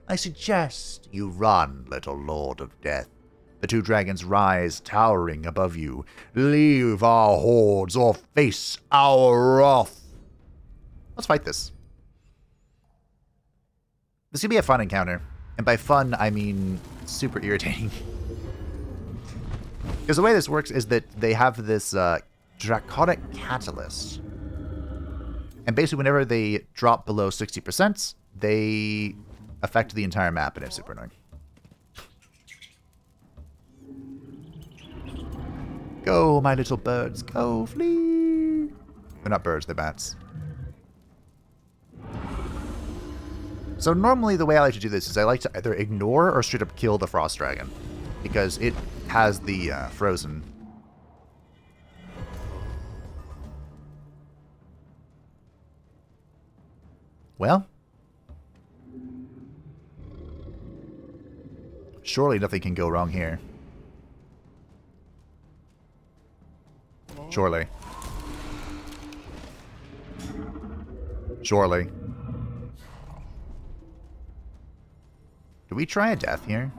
"I suggest you run, little Lord of Death." The two dragons rise, towering above you. "Leave our hordes or face our wrath." Let's fight this. This could be a fun encounter. And by fun, I mean super irritating. Because the way this works is that they have this Draconic Catalyst. And basically, whenever they drop below 60%, they affect the entire map, and it's super annoying. Go, my little birds. Go, flee. They're not birds, they're bats. So normally the way I like to do this is I like to either ignore or straight up kill the Frost Dragon. Because it has the frozen. Well. Surely nothing can go wrong here. Surely. Surely. Do we try a death here?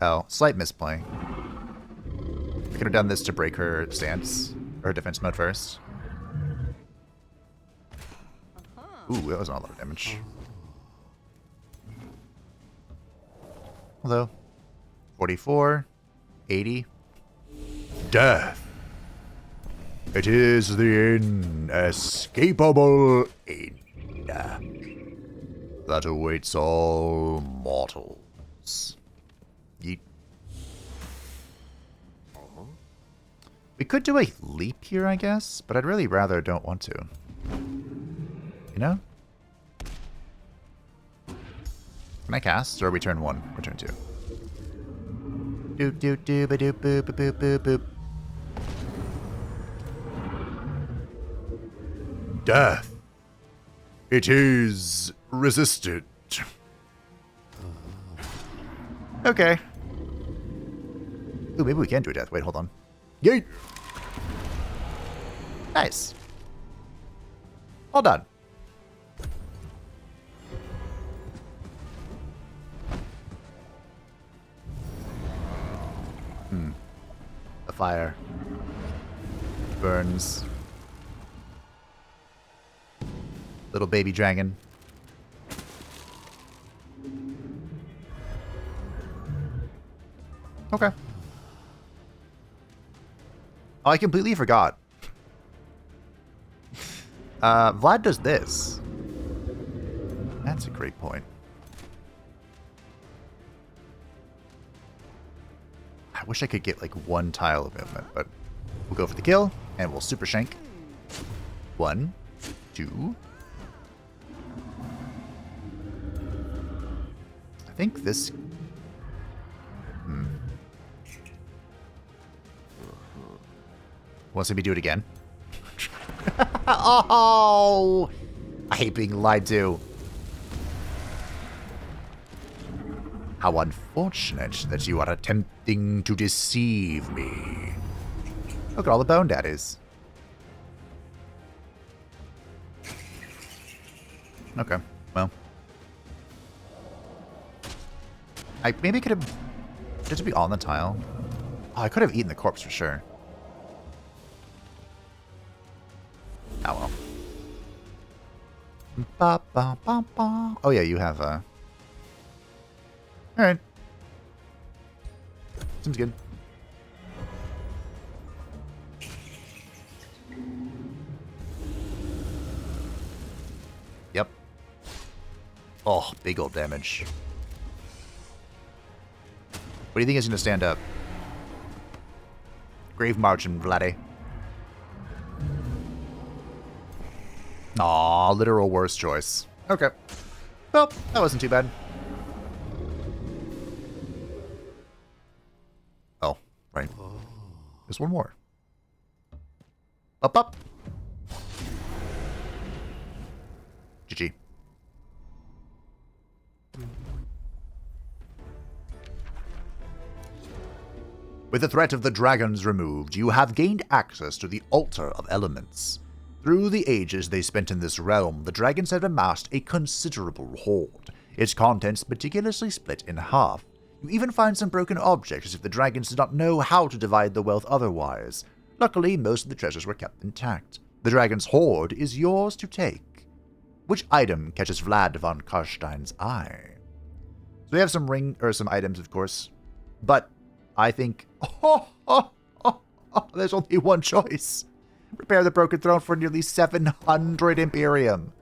Oh, slight misplay. We could have done this to break her stance, or her defense mode first. Ooh, that was not a lot of damage. Although, 44, 80. Death. It is the inescapable end that awaits all mortals. Yeet. We could do a leap here, I guess, but I'd really rather don't want to. You know? Can I cast, or are we turn 1 or turn 2? Doop doop doop a doop boop a boop boop boop. Death. It is resisted. Okay. Ooh, maybe we can do a death. Wait, hold on. Yeet! Nice. All done. The fire burns. Little baby dragon. Okay. Oh, I completely forgot. Vlad does this. That's a great point. I wish I could get like one tile of movement, but we'll go for the kill and we'll super shank. 1, 2. I think this. Wants me to do it again? Oh! I hate being lied to. How unfortunate that you are attempting to deceive me. Look at all the bone daddies. Okay, well. I maybe could have just be on the tile. Oh, I could have eaten the corpse for sure. Oh well. Ba, ba, ba, ba. Oh yeah, you have Alright. Seems good. Yep. Oh, big old damage. What do you think is going to stand up? Grave Margin, Vladdy. Aw, literal worst choice. Okay. Well, that wasn't too bad. Oh, right. There's one more. Up, up. GG. With the threat of the dragons removed, you have gained access to the Altar of Elements. Through the ages they spent in this realm, the dragons have amassed a considerable hoard, its contents meticulously split in half. You even find some broken objects as if the dragons did not know how to divide the wealth otherwise. Luckily, most of the treasures were kept intact. The dragon's hoard is yours to take. Which item catches Vlad von Karstein's eye? So we have some some items, of course, but I think, there's only one choice. Repair the broken throne for nearly 700 Imperium.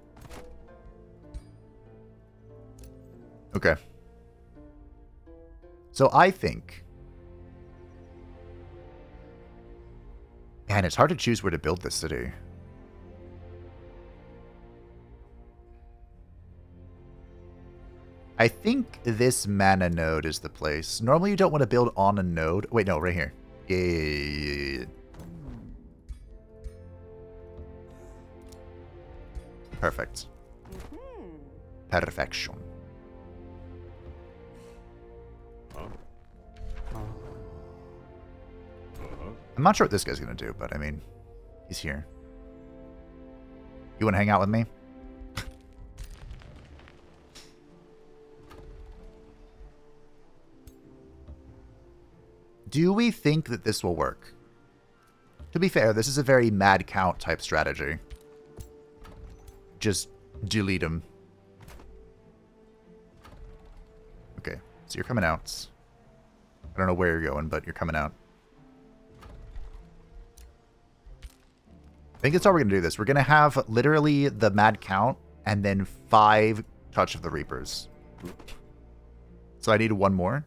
Okay. So I think, man, it's hard to choose where to build this city. I think this mana node is the place. Normally you don't want to build on a node. Wait, no, right here. Yeah. Perfect. Perfection. I'm not sure what this guy's going to do, but I mean, he's here. You want to hang out with me? Do we think that this will work? To be fair, this is a very mad count type strategy. Just delete him. Okay, so you're coming out. I don't know where you're going, but you're coming out. I think that's how we're going to do this. We're going to have literally the mad count and then 5 touch of the Reapers. So I need one more.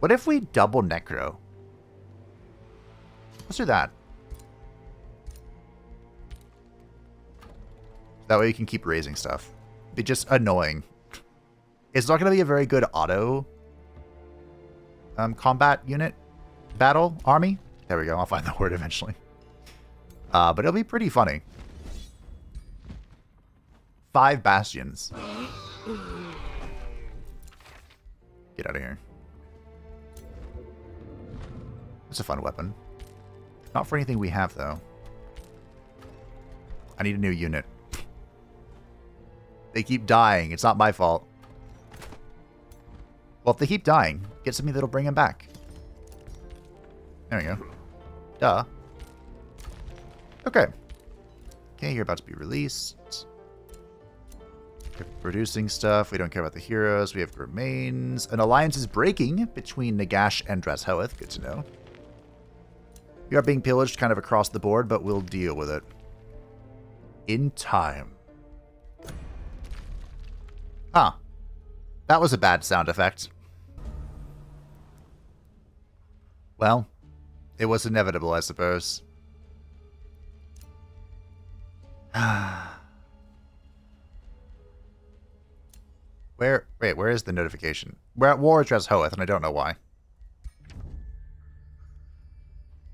What if we double Necro? Let's do that. That way you can keep raising stuff. Be just annoying. It's not going to be a very good auto combat unit battle army. There we go. I'll find the word eventually. But it'll be pretty funny. 5 bastions. Get out of here. It's a fun weapon. Not for anything we have, though. I need a new unit. They keep dying. It's not my fault. Well, if they keep dying, get something that'll bring them back. There we go. Duh. Okay. Okay, you're about to be released. We're producing stuff. We don't care about the heroes. We have remains. An alliance is breaking between Nagash and Drashoeth. Good to know. We are being pillaged kind of across the board, but we'll deal with it. In time. Huh. That was a bad sound effect. Well, it was inevitable, I suppose. Where is the notification? We're at war with Drashoeth, and I don't know why.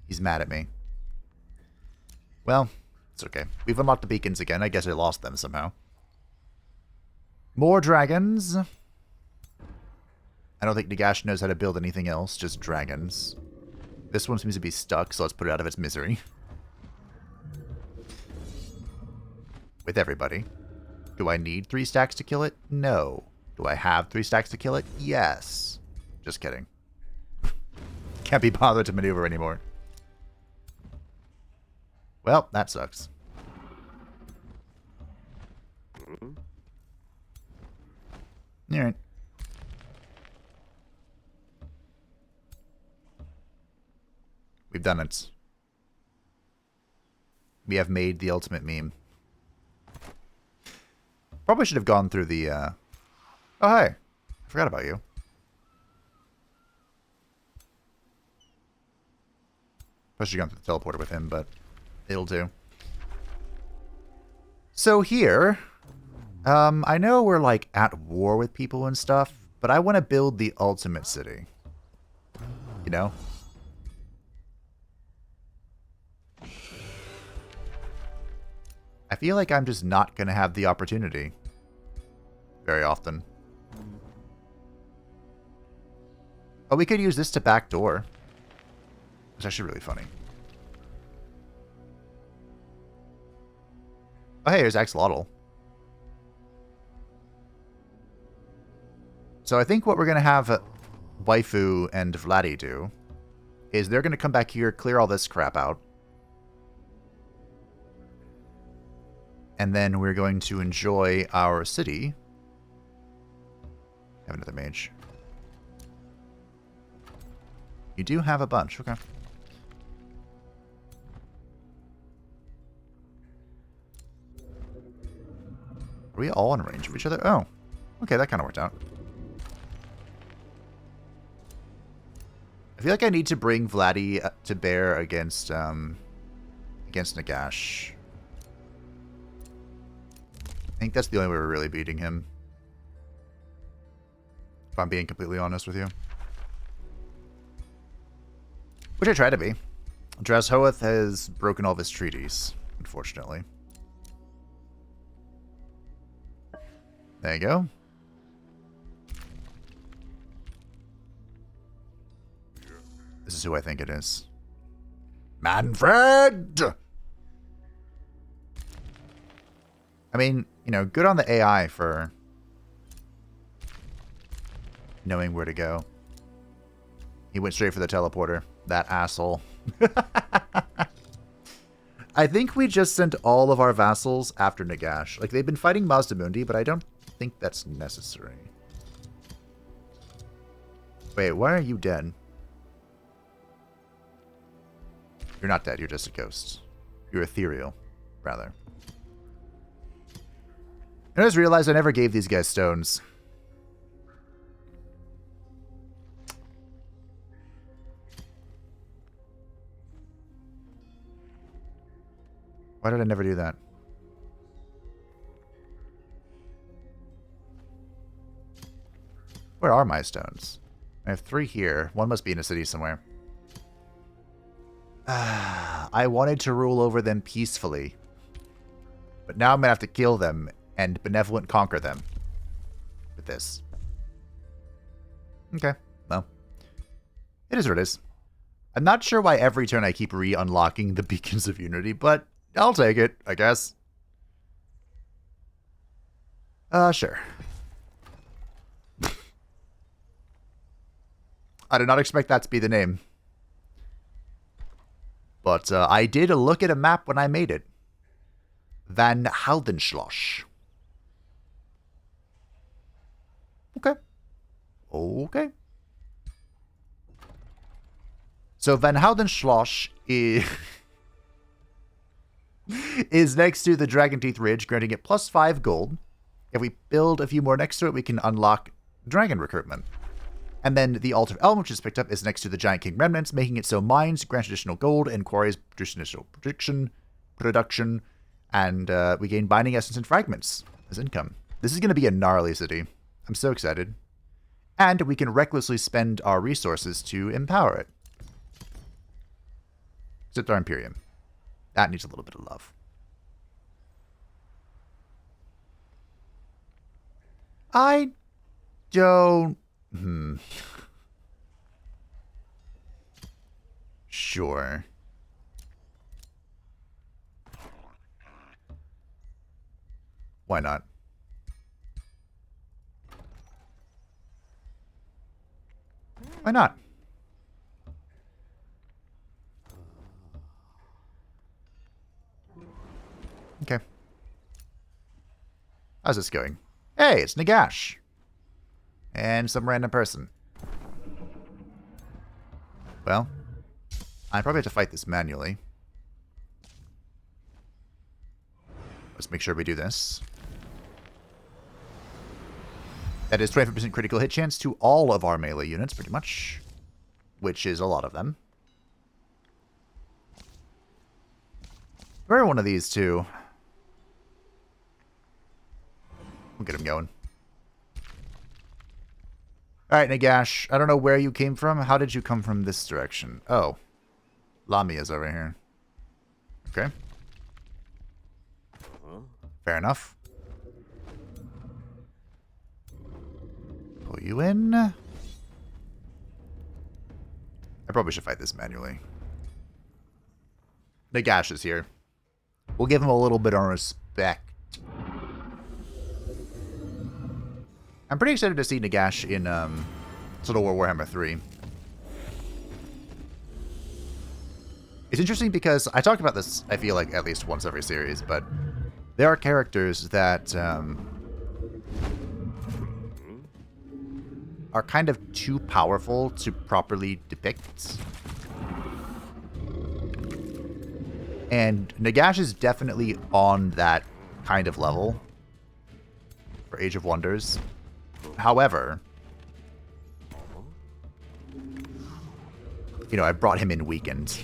He's mad at me. Well, it's okay. We've unlocked the beacons again. I guess I lost them somehow. More dragons. I don't think Nagash knows how to build anything else, just dragons. This one seems to be stuck, so let's put it out of its misery. With everybody. Do I need 3 stacks to kill it? No. Do I have 3 stacks to kill it? Yes. Just kidding. Can't be bothered to maneuver anymore. Well, that sucks. Alright. We've done it. We have made the ultimate meme. Probably should have gone through the, Oh, hi. I forgot about you. I should have gone through the teleporter with him, but it'll do. So here, I know we're, like, at war with people and stuff, but I want to build the ultimate city. You know? I feel like I'm just not going to have the opportunity very often. Oh, we could use this to backdoor. It's actually really funny. Oh, hey, there's Axolotl. So I think what we're going to have Waifu and Vladdy do is they're going to come back here, clear all this crap out. And then we're going to enjoy our city. Have another mage. You do have a bunch. Okay. Are we all in range of each other? Oh. Okay, that kind of worked out. I feel like I need to bring Vladdy to bear against Nagash. I think that's the only way we're really beating him. If I'm being completely honest with you. Which I try to be. Drashoeth has broken all of his treaties, unfortunately. There you go. This is who I think it is. Mannfred! I mean, you know, good on the AI for knowing where to go. He went straight for the teleporter. That asshole. I think we just sent all of our vassals after Nagash. Like, they've been fighting Mazdamundi, but I don't think that's necessary. Wait, why are you dead? You're not dead, you're just a ghost. You're ethereal, rather. I just realized I never gave these guys stones. Why did I never do that? Where are my stones? I have 3 here. One must be in a city somewhere. I wanted to rule over them peacefully. But now I'm going to have to kill them and benevolent conquer them with this. Okay, well. It is what it is. I'm not sure why every turn I keep re-unlocking the Beacons of Unity, but I'll take it, I guess. Sure. I did not expect that to be the name. But I did look at a map when I made it. Van Heldenschloss. Okay. Okay. So Van Heldenschloss is, is next to the Dragon Teeth Ridge, granting it +5 gold. If we build a few more next to it, we can unlock dragon recruitment. And then the Altar of Elm, which is picked up, is next to the Giant King Remnants, making it so mines grant additional gold and quarries produce additional production, and we gain Binding Essence and Fragments as income. This is going to be a gnarly city. I'm so excited. And we can recklessly spend our resources to empower it. Except our Imperium. That needs a little bit of love. I don't... Sure. Why not? Why not? Okay. How's this going? Hey, it's Nagash. And some random person. Well, I probably have to fight this manually. Let's make sure we do this. That is 25% critical hit chance to all of our melee units, pretty much. Which is a lot of them. Where are one of these two? We'll get him going. Alright, Nagash. I don't know where you came from. How did you come from this direction? Oh. Lamia's over here. Okay. Fair enough. Pull you in. I probably should fight this manually. Nagash is here. We'll give him a little bit of respect. I'm pretty excited to see Nagash in Total War Warhammer 3. It's interesting because I talk about this, I feel like, at least once every series, but there are characters that are kind of too powerful to properly depict. And Nagash is definitely on that kind of level for Age of Wonders. However, you know, I brought him in weakened.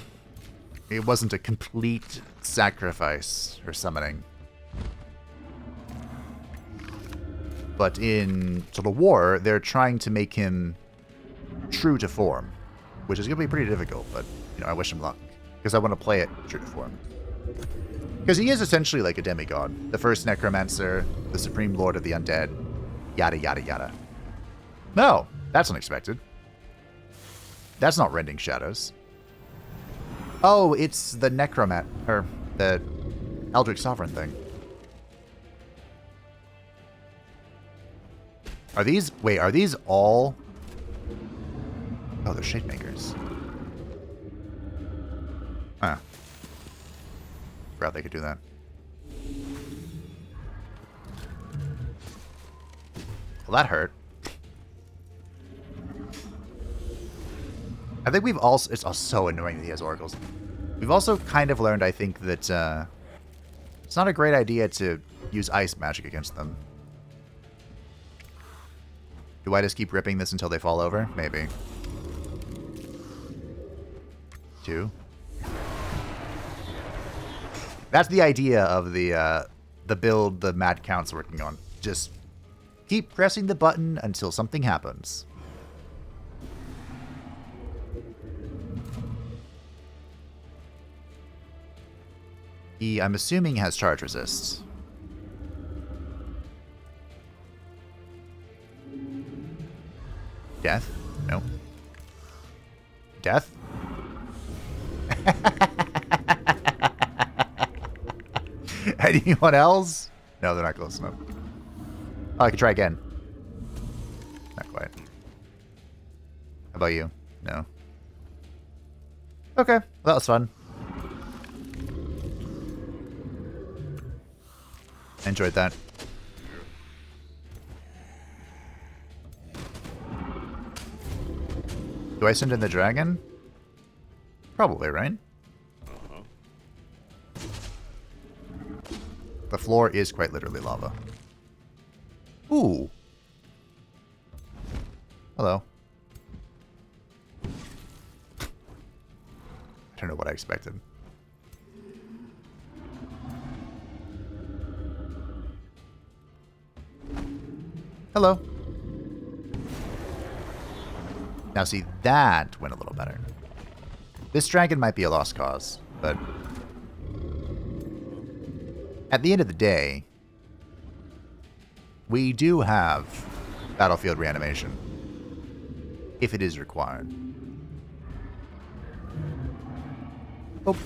It wasn't a complete sacrifice for summoning. But in Total War, they're trying to make him true to form, which is going to be pretty difficult, but, you know, I wish him luck, because I want to play it true to form. Because he is essentially like a demigod, the first necromancer, the supreme lord of the undead, yada yada yada. No, that's unexpected. That's not Rending Shadows. Oh, it's the or the Eldritch Sovereign thing. Are these... Wait, are these all... Oh, they're shape makers. Huh. Forgot they could do that. Well, that hurt. I think we've also... It's also so annoying that he has oracles. We've also kind of learned, I think, that it's not a great idea to use ice magic against them. Do I just keep ripping this until they fall over? Maybe. 2. That's the idea of the build the Mad Count's working on. Just keep pressing the button until something happens. He, I'm assuming, has charge resist. Death? No. Death? Anyone else? No, they're not close enough. Oh, I can try again. Not quite. How about you? No. Okay, well, that was fun. I enjoyed that. Do I send in the dragon? Probably, right? The floor is quite literally lava. Ooh. Hello. I don't know what I expected. Hello. Now see, that went a little better. This dragon might be a lost cause, but at the end of the day, we do have battlefield reanimation, if it is required. Oh.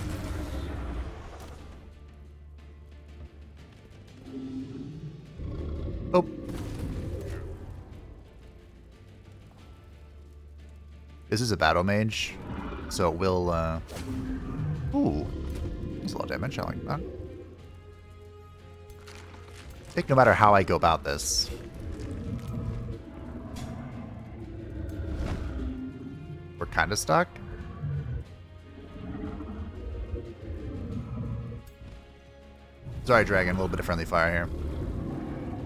Oh. This is a battle mage, so it will, ooh. That's a lot of damage, I like that. I think no matter how I go about this, we're kind of stuck. Sorry, dragon, a little bit of friendly fire here.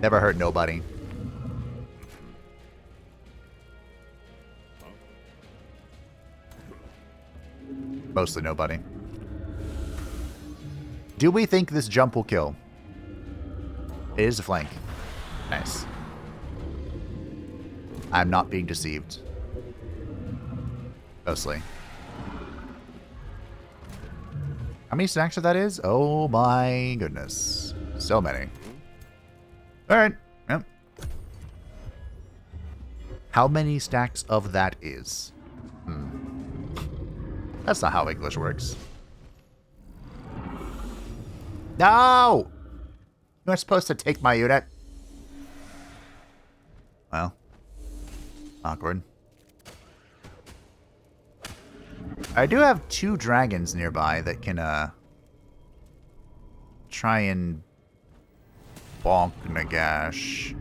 Never hurt nobody. Mostly nobody. Do we think this jump will kill? It is a flank. Nice. I'm not being deceived. Mostly. How many stacks of that is? Oh my goodness. So many. Alright. Yep. How many stacks of that is? That's not how English works. No! You're supposed to take my unit. Well. Awkward. I do have 2 dragons nearby that can, try and bonk Nagash.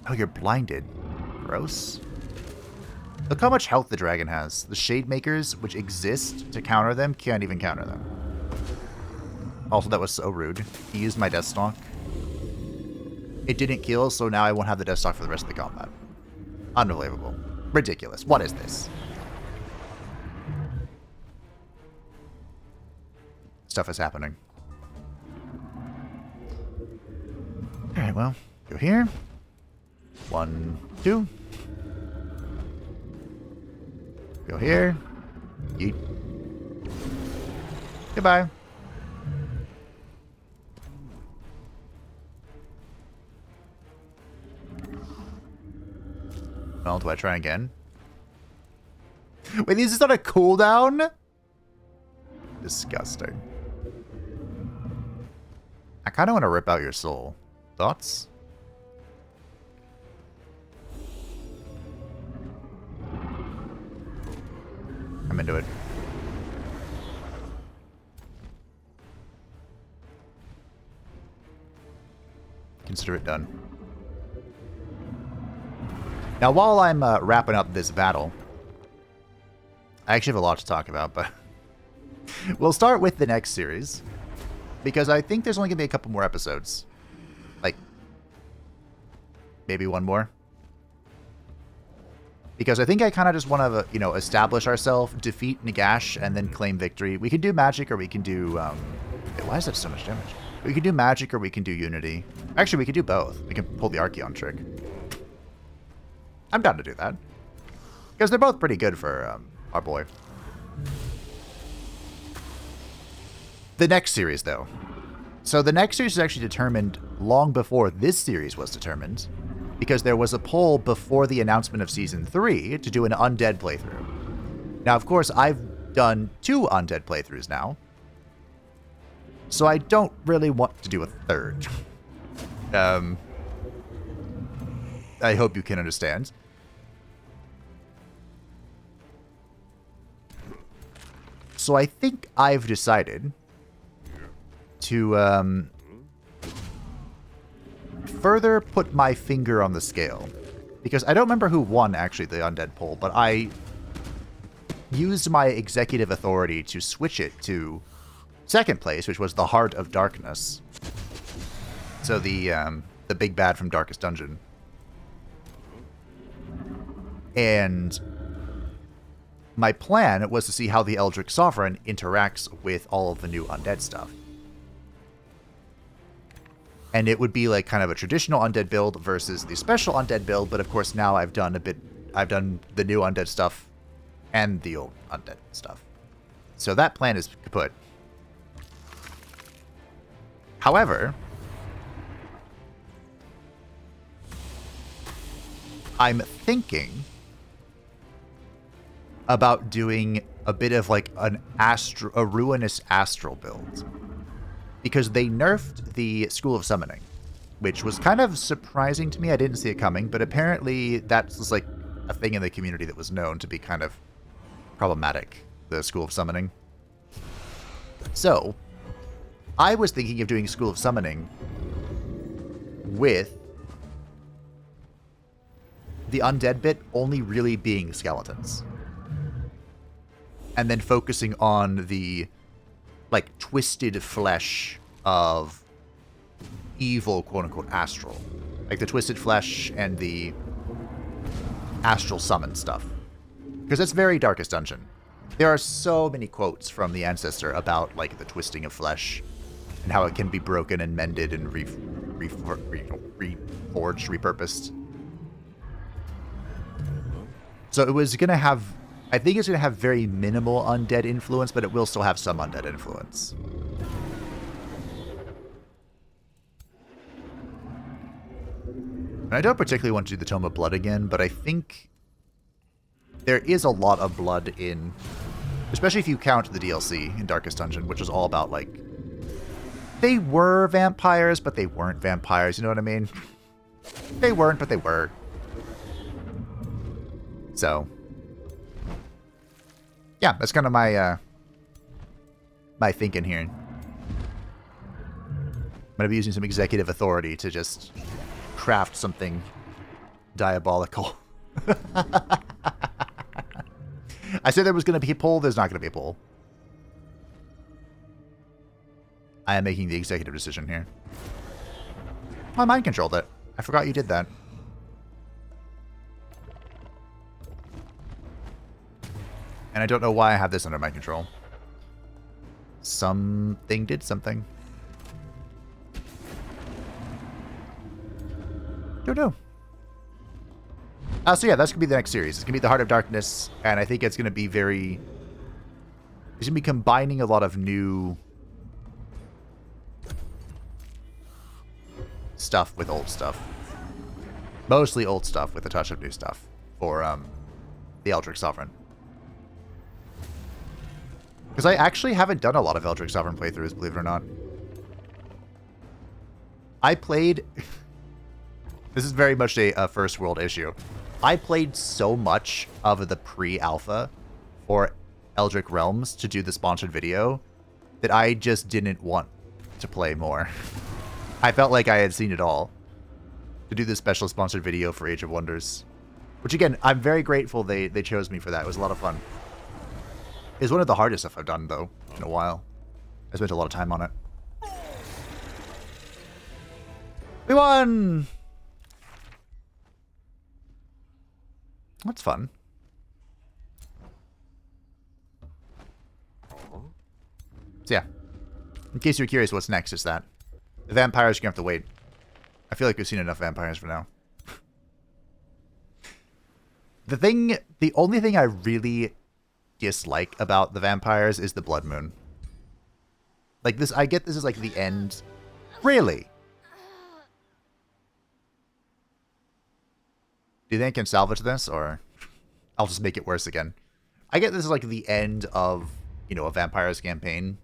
Oh, you're blinded. Gross. Look how much health the dragon has. The Shade Makers, which exist to counter them, can't even counter them. Also, that was so rude. He used my Deathstalk. It didn't kill, so now I won't have the Deathstalk for the rest of the combat. Unbelievable. Ridiculous. What is this? Stuff is happening. Alright, well, go here. 1, 2. Go here. Yeet. Goodbye. Well, do I try again? Wait, this is not a cooldown? Disgusting. I kind of want to rip out your soul. Thoughts? I'm into it. Consider it done. Now, while I'm wrapping up this battle, I actually have a lot to talk about, but we'll start with the next series, because I think there's only going to be a couple more episodes. Like, maybe one more. Because I think I kind of just want to, you know, establish ourselves, defeat Nagash, and then claim victory. We can do magic, or we can do, why is that so much damage? We can do magic, or we can do unity. Actually, we can do both. We can pull the Archeon trick. I'm down to do that. Because they're both pretty good for our boy. The next series, though. So the next series was actually determined long before this series was determined, because there was a poll before the announcement of Season 3 to do an undead playthrough. Now, of course, I've done 2 undead playthroughs now, so I don't really want to do a third. I hope you can understand. So I think I've decided to further put my finger on the scale. Because I don't remember who won, actually, the undead poll, but I used my executive authority to switch it to second place, which was the Heart of Darkness. So the big bad from Darkest Dungeon. And my plan was to see how the Eldritch Sovereign interacts with all of the new undead stuff. And it would be like kind of a traditional undead build versus the special undead build, but of course now I've done the new undead stuff and the old undead stuff. So that plan is kaput. However, I'm thinking about doing a bit of like a ruinous astral build, because they nerfed the School of Summoning, which was kind of surprising to me. I didn't see it coming, but apparently that's like a thing in the community that was known to be kind of problematic, the School of Summoning. So I was thinking of doing School of Summoning with the undead bit only really being skeletons, and then focusing on the like twisted flesh of evil, quote-unquote, astral. Like the twisted flesh and the astral summon stuff. Because that's very Darkest Dungeon. There are so many quotes from the Ancestor about like the twisting of flesh and how it can be broken and mended and reforged, repurposed. So it was going to have, I think it's going to have very minimal undead influence, but it will still have some undead influence. And I don't particularly want to do the Tome of Blood again, but I think there is a lot of blood in, especially if you count the DLC in Darkest Dungeon, which is all about, like, they were vampires, but they weren't vampires, you know what I mean? They weren't, but they were. So, yeah, that's kind of my my thinking here. I'm going to be using some executive authority to just craft something diabolical. I said there was going to be a poll. There's not going to be a poll. I am making the executive decision here. I mind controlled it. I forgot you did that. And I don't know why I have this under my control. Something did something. Don't know. So yeah, that's going to be the next series. It's going to be the Heart of Darkness, and I think it's going to be very... It's going to be combining a lot of new stuff with old stuff. Mostly old stuff with a touch of new stuff for the Eldritch Sovereign. Because I actually haven't done a lot of Eldritch Sovereign playthroughs, believe it or not. I played... This is very much a first world issue. I played so much of the pre-alpha for Eldritch Realms to do the sponsored video that I just didn't want to play more. I felt like I had seen it all to do this special sponsored video for Age of Wonders. Which again, I'm very grateful they chose me for that. It was a lot of fun. It's one of the hardest stuff I've done, though, in a while. I spent a lot of time on it. We won! That's fun. So yeah. In case you're curious what's next, is that. The vampires, you're going to have to wait. I feel like we've seen enough vampires for now. The only thing I really dislike about the vampires is the blood moon. Like this, I get this is like the end. Really? Do you think I can salvage this, or I'll just make it worse again? I get this is like the end of, you know, a Vampires campaign.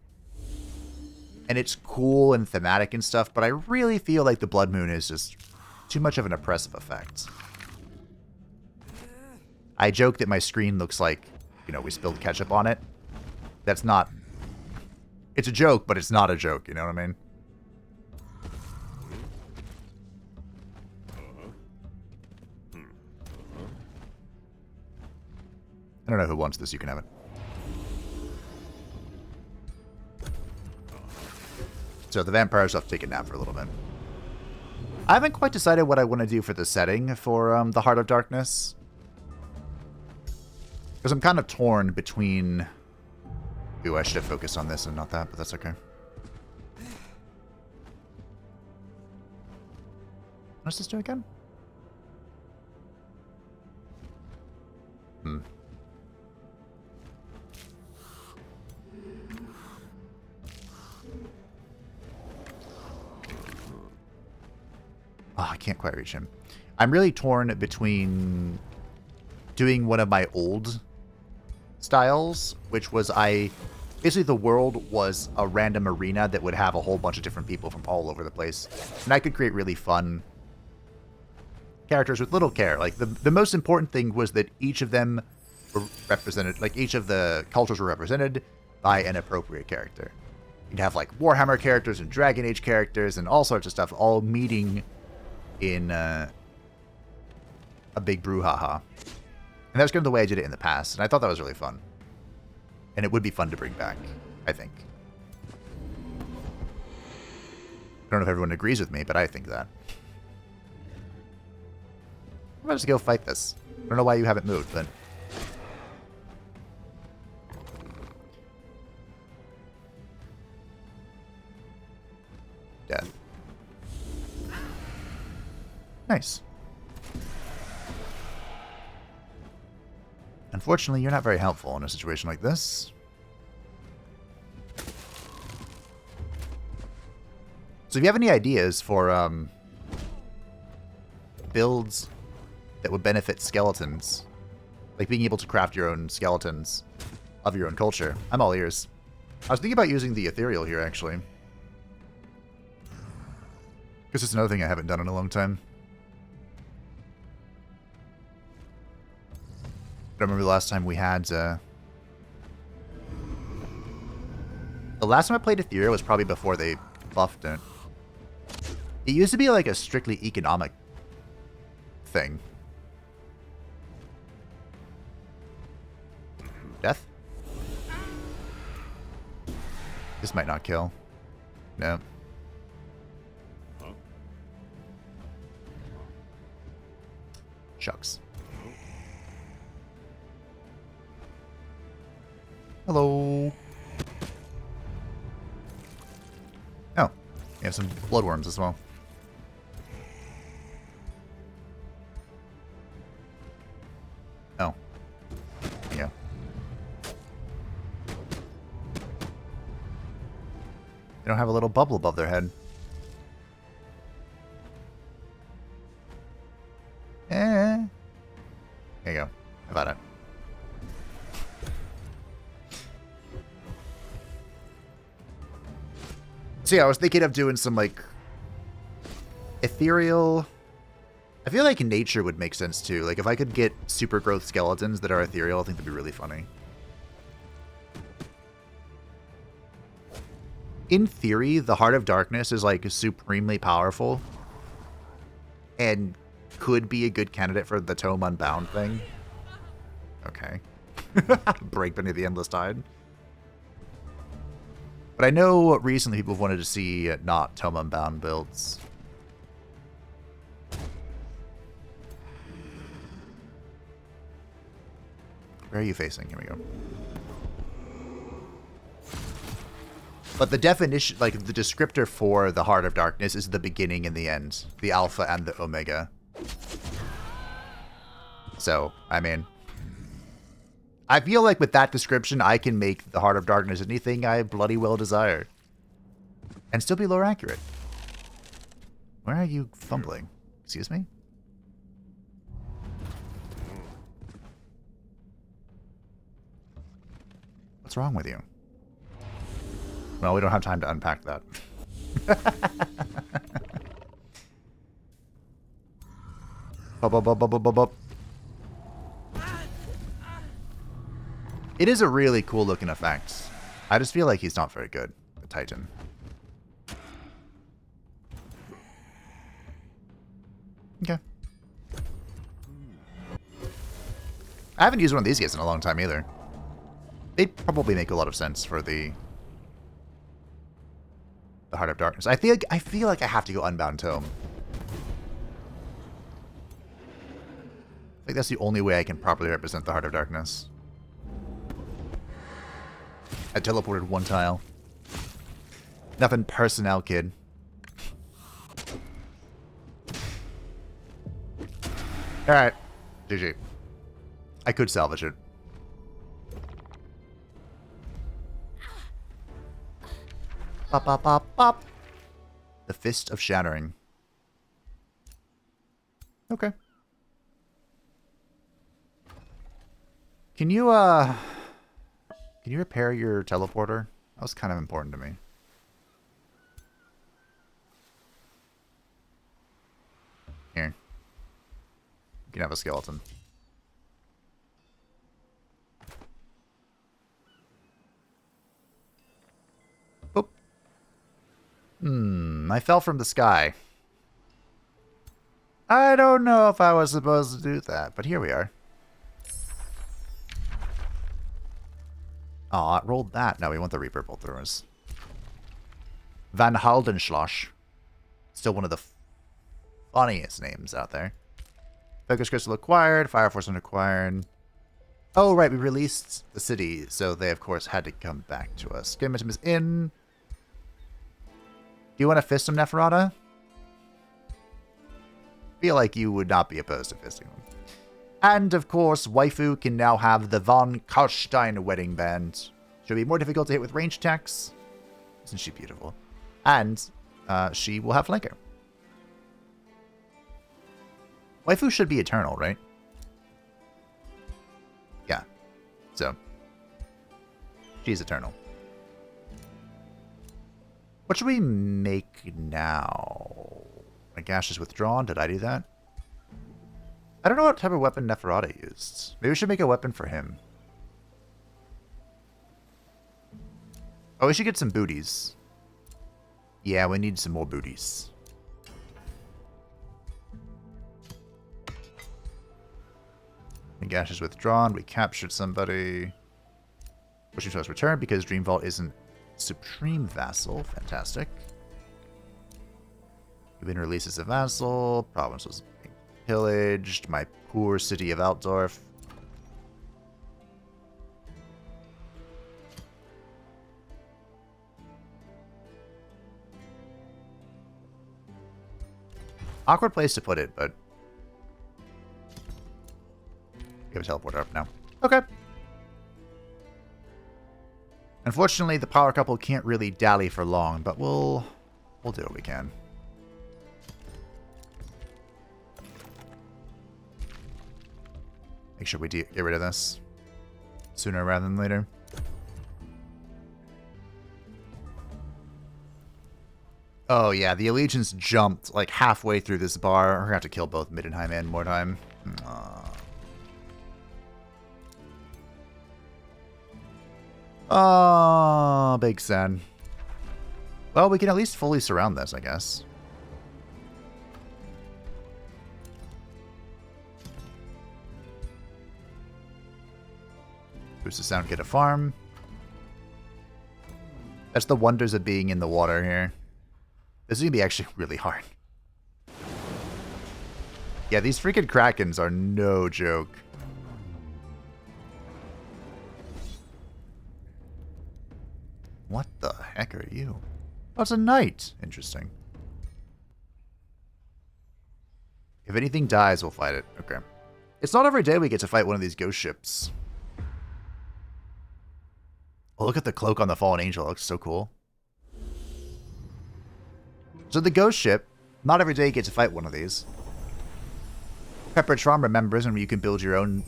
And it's cool and thematic and stuff, but I really feel like the Blood Moon is just too much of an oppressive effect. I joke that my screen looks like, you know, we spilled ketchup on it. That's not... It's a joke, but it's not a joke, you know what I mean? I don't know who wants this, you can have it. So the vampires have to take a nap for a little bit. I haven't quite decided what I want to do for the setting for the Heart of Darkness. Because I'm kind of torn between... Ooh, I should have focused on this and not that, but that's okay. What does this do again? Oh, I can't quite reach him. I'm really torn between doing one of my old styles, which was basically the world was a random arena that would have a whole bunch of different people from all over the place. And I could create really fun characters with little care. Like the most important thing was that each of them were represented, like each of the cultures were represented by an appropriate character. You'd have like Warhammer characters and Dragon Age characters and all sorts of stuff all meeting in a big brouhaha. And that's kind of the way I did it in the past, and I thought that was really fun. And it would be fun to bring back, I think. I don't know if everyone agrees with me, but I think that. I'm about to go fight this. I don't know why you haven't moved, but... Death. Nice. Unfortunately, you're not very helpful in a situation like this. So if you have any ideas for builds that would benefit skeletons, like being able to craft your own skeletons of your own culture, I'm all ears. I was thinking about using the ethereal here, actually. Because it's another thing I haven't done in a long time. I remember the last time we had... the last time I played Ethereal was probably before they buffed it. It used to be like a strictly economic thing. Death? This might not kill. No. Shucks. Hello. Oh, we have some bloodworms as well. Oh. There you go. They don't have a little bubble above their head. There you go. How about it? So yeah, I was thinking of doing some, like, ethereal... I feel like nature would make sense, too. Like, if I could get super growth skeletons that are ethereal, I think that'd be really funny. In theory, the Heart of Darkness is, like, supremely powerful. And could be a good candidate for the Tome Unbound thing. Okay. Break beneath the Endless Tide. But I know recently people have wanted to see not Tome Unbound builds. Where are you facing? Here we go. But the definition, like the descriptor for the Heart of Darkness is the beginning and the end. The Alpha and the Omega. So, I mean... I feel like with that description, I can make the Heart of Darkness anything I bloody well desire. and still be lore accurate. Where are you fumbling? Excuse me? What's wrong with you? Well, we don't have time to unpack that. It is a really cool looking effect. I just feel like he's not very good, the Titan. Okay. I haven't used one of these guys in a long time either. They'd probably make a lot of sense for the Heart of Darkness. I feel like I have to go Unbound Tome. I think that's the only way I can properly represent the Heart of Darkness. I teleported one tile. Nothing personnel, kid. Alright. GG. I could salvage it. Pop, pop, pop, pop. The Fist of Shattering. Okay. Can you repair your teleporter? That was kind of important to me. Here. You can have a skeleton. Oop. I fell from the sky. I don't know if I was supposed to do that, but here we are. Aw, it rolled that. No, we want the Reaper bolt throwers. Van Haldenschloss. Still one of the funniest names out there. Focus Crystal acquired. Fire Force acquired. Oh, right. We released the city, so they, of course, had to come back to us. Game momentum is in. Do you want to fist some Neferata? Feel like you would not be opposed to fisting them. And, of course, Waifu can now have the Von Karstein wedding band. She'll be more difficult to hit with range attacks. Isn't she beautiful? And she will have flanker. Waifu should be eternal, right? Yeah. So, she's eternal. What should we make now? Nagash is withdrawn. Did I do that? I don't know what type of weapon Neferata used. Maybe we should make a weapon for him. Oh, we should get some booties. Yeah, we need some more booties. Nagash is withdrawn. We captured somebody. Pushing to us return because Dream Vault isn't Supreme Vassal. Fantastic. You've been released as a vassal. Province was pillaged. My poor city of Altdorf. Awkward place to put it, but we have a teleporter up now. Okay. Unfortunately, the power couple can't really dally for long, but we'll do what we can. Make sure we get rid of this sooner rather than later. Oh yeah, the Allegiance jumped like halfway through this bar. We're gonna have to kill both Middenheim and Mordheim. Oh, big sad. Well, we can at least fully surround this, I guess. Boost the sound, get a farm. That's the wonders of being in the water here. This is going to be actually really hard. Yeah, these freaking Krakens are no joke. What the heck are you? Oh, it's a knight. Interesting. If anything dies, we'll fight it. Okay. It's not every day we get to fight one of these ghost ships. Oh, look at the cloak on the Fallen Angel. It looks so cool. So the ghost ship, not every day you get to fight one of these. Pepper Charm remembers, and you can build your own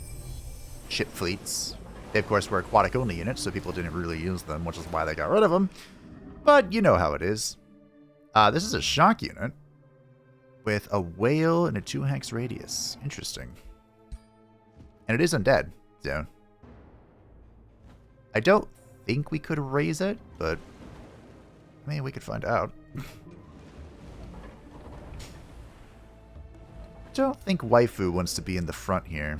ship fleets. They, of course, were aquatic-only units, so people didn't really use them, which is why they got rid of them. But you know how it is. This is a shock unit with a whale and a 2-hex radius. Interesting. And it is undead, so... I don't think we could raise it, but... maybe we could find out. Don't think Waifu wants to be in the front here.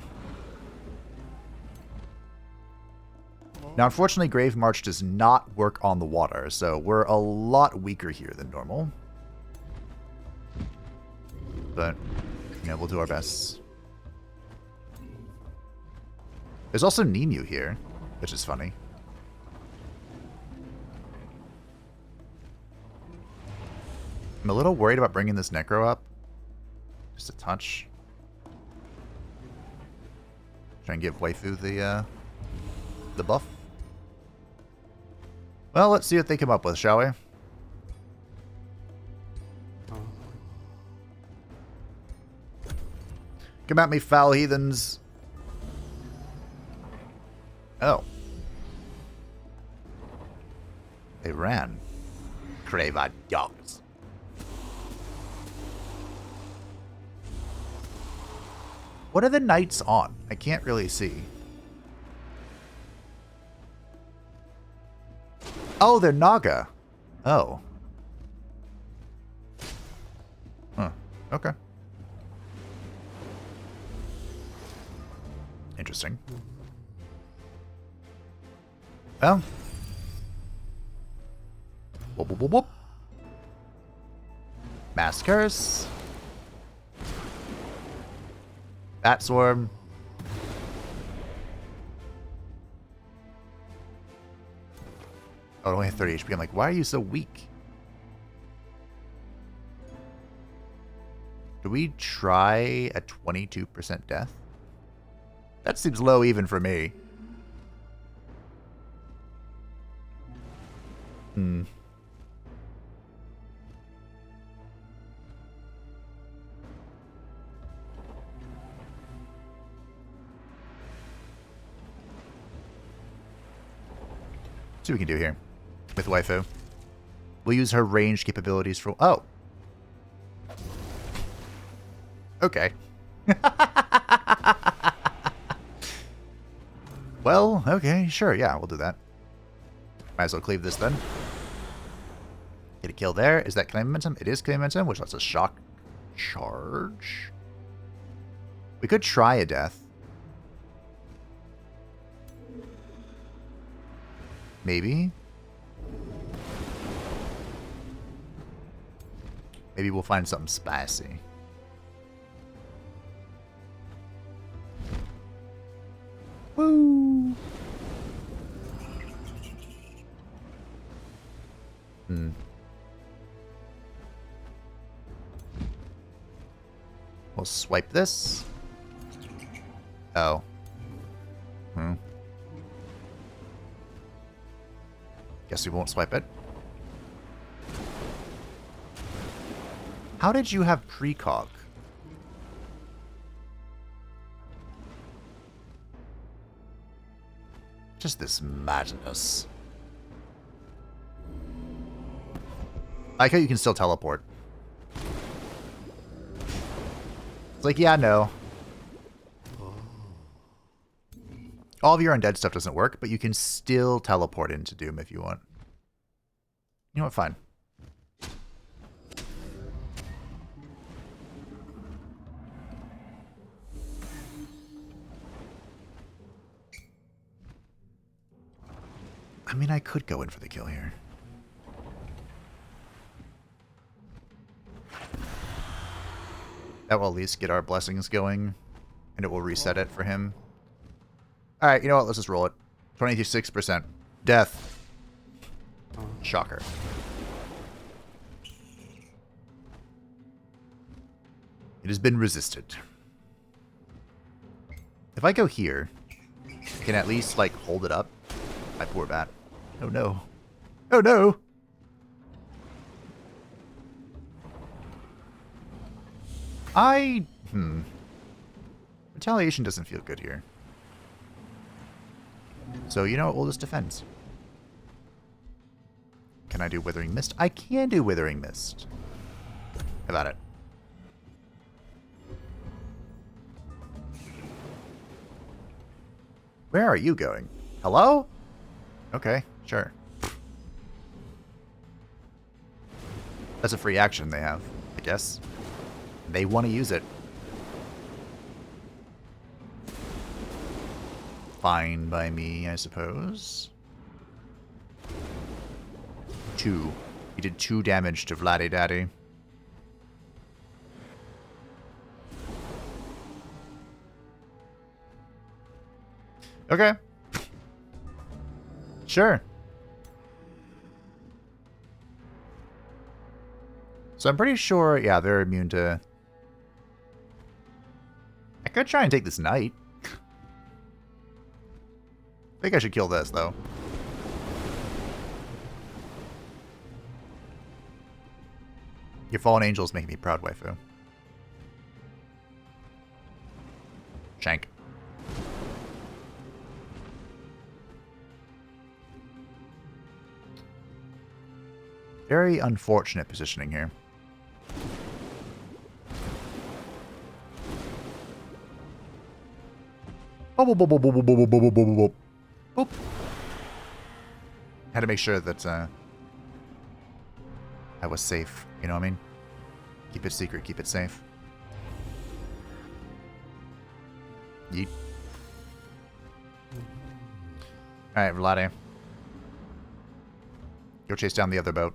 Now, unfortunately, Grave March does not work on the water, so we're a lot weaker here than normal. But, you know, we'll do our best. There's also Nimu here, which is funny. I'm a little worried about bringing this Necro up. Just a touch. Try and give Waifu the buff. Well, let's see what they come up with, shall we? Come at me, foul heathens. Oh. They ran. Crave-eyed dogs. What are the knights on? I can't really see. Oh, they're Naga. Oh. Huh. Okay. Interesting. Well. Whoop, whoop, whoop, whoop. Mass Curse. Bat Swarm. Oh, it only had 30 HP. I'm like, why are you so weak? Do we try a 22% death? That seems low even for me. See what we can do here with Waifu. We'll use her range capabilities for... Oh. Okay. Well, okay, sure, yeah, we'll do that. Might as well cleave this then. Get a kill there. Is that claim momentum? It is claim momentum, which lets us shock charge. We could try a death. Maybe. Maybe we'll find something spicy. Woo! We'll swipe this. Oh. Guess we won't swipe it. How did you have precog? Just this madness. I like how you can still teleport. It's like, yeah, no. All of your undead stuff doesn't work, but you can still teleport into Doom if you want. You know what? Fine. I mean, I could go in for the kill here. That will at least get our blessings going, and it will reset it for him. Alright, you know what? Let's just roll it. 26%. Death. Shocker. It has been resisted. If I go here, I can at least, like, hold it up. My poor bat. Oh no. Oh no! Retaliation doesn't feel good here. So, you know what? We'll just defend. Can I do Withering Mist? I can do Withering Mist. How about it? Where are you going? Hello? Okay, sure. That's a free action they have, I guess. They want to use it. Fine by me, I suppose. 2. He did 2 damage to Vladdy Daddy. Okay. Sure. So I'm pretty sure, yeah, they're immune to... I could try and take this knight. I think I should kill this, though. Your fallen angels make me proud, waifu. Shank. Very unfortunate positioning here. Boop. Had to make sure that I was safe. You know what I mean? Keep it secret, keep it safe. Yeet. Alright, Vladdy. Go chase down the other boat.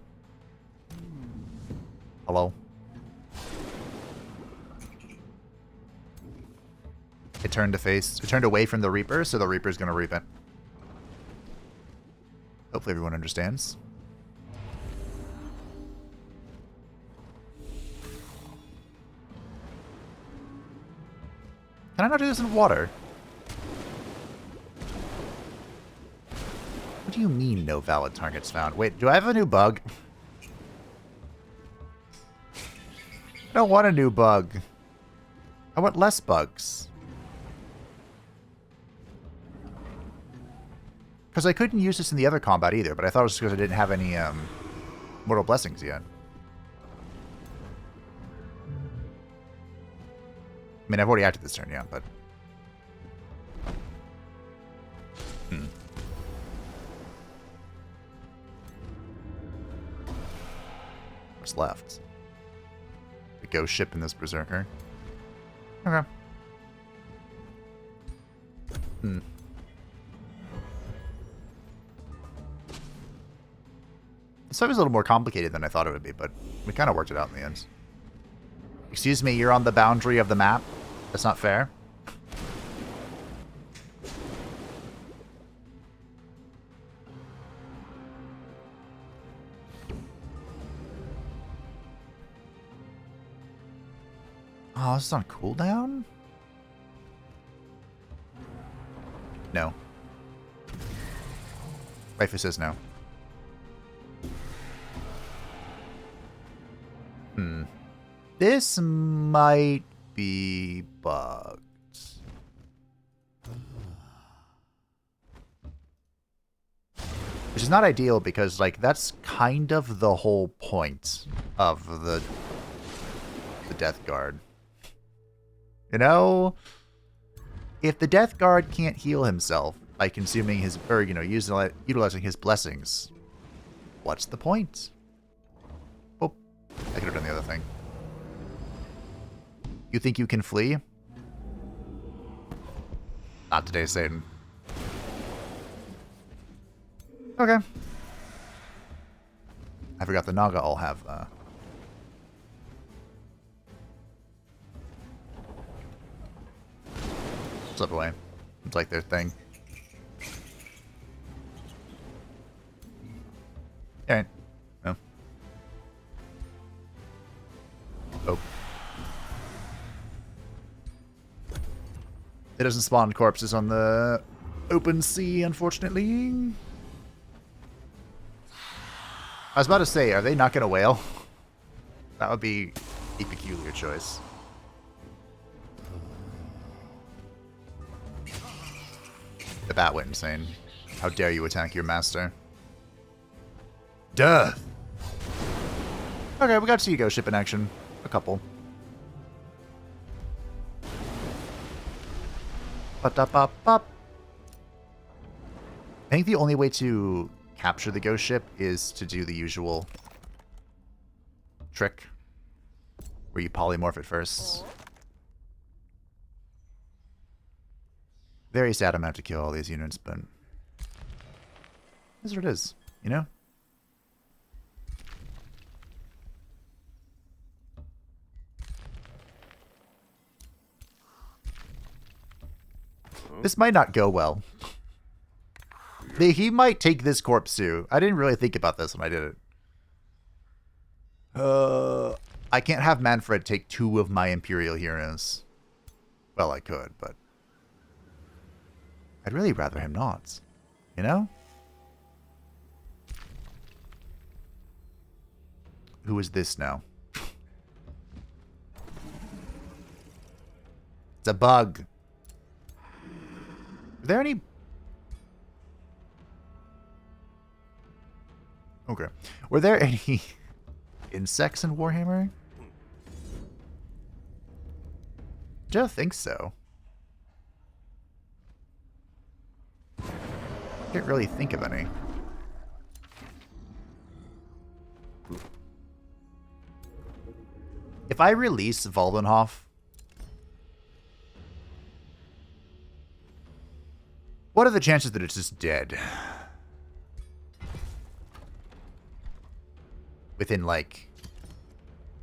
Hello? It turned away from the Reaper, so the Reaper's gonna reap it. Hopefully everyone understands. Can I not do this in water? What do you mean no valid targets found? Wait, do I have a new bug? I don't want a new bug. I want less bugs. Because I couldn't use this in the other combat either, but I thought it was because I didn't have any Mortal Blessings yet. I mean, I've already acted this turn, yeah, but... What's left? The ghost ship and this berserker. Okay. This fight was a little more complicated than I thought it would be, but we kind of worked it out in the end. Excuse me, you're on the boundary of the map? That's not fair. Oh, this is on cooldown? No. Waifu says no. This might be bugged. Which is not ideal because, like, that's kind of the whole point of the Death Guard. You know? If the Death Guard can't heal himself by consuming his, or, you know, utilizing his blessings, what's the point? Oh, I could have done the other thing. You think you can flee? Not today, Satan. Okay. I forgot the Naga all have, slip away. It's like their thing. Alright. No. Oh. It doesn't spawn corpses on the open sea, unfortunately. I was about to say, are they not going to whale? That would be a peculiar choice. The bat went insane. How dare you attack your master? Death! Okay, we got to see a ghost ship in action. A couple. Ba-da-ba-ba. I think the only way to capture the ghost ship is to do the usual trick where you polymorph it first. Very sad amount to kill all these units, but that's what it is, you know? This might not go well. He might take this corpse too. I didn't really think about this when I did it. I can't have Mannfred take 2 of my Imperial heroes. Well, I could, but I'd really rather him not. You know? Who is this now? It's a bug. Are there any... Okay. Were there any insects in Warhammer? Don't think so. Can't really think of any. If I release Voldenhof, what are the chances that it's just dead? Within, like,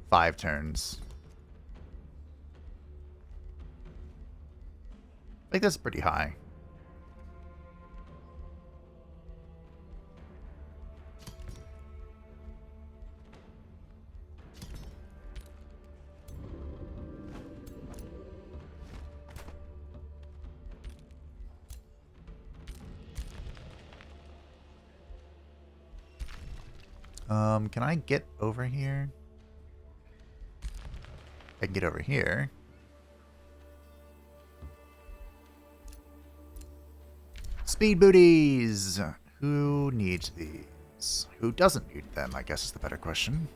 5 turns. Like, that's pretty high. Can I get over here? I can get over here. Speed booties! Who needs these? Who doesn't need them, I guess is the better question.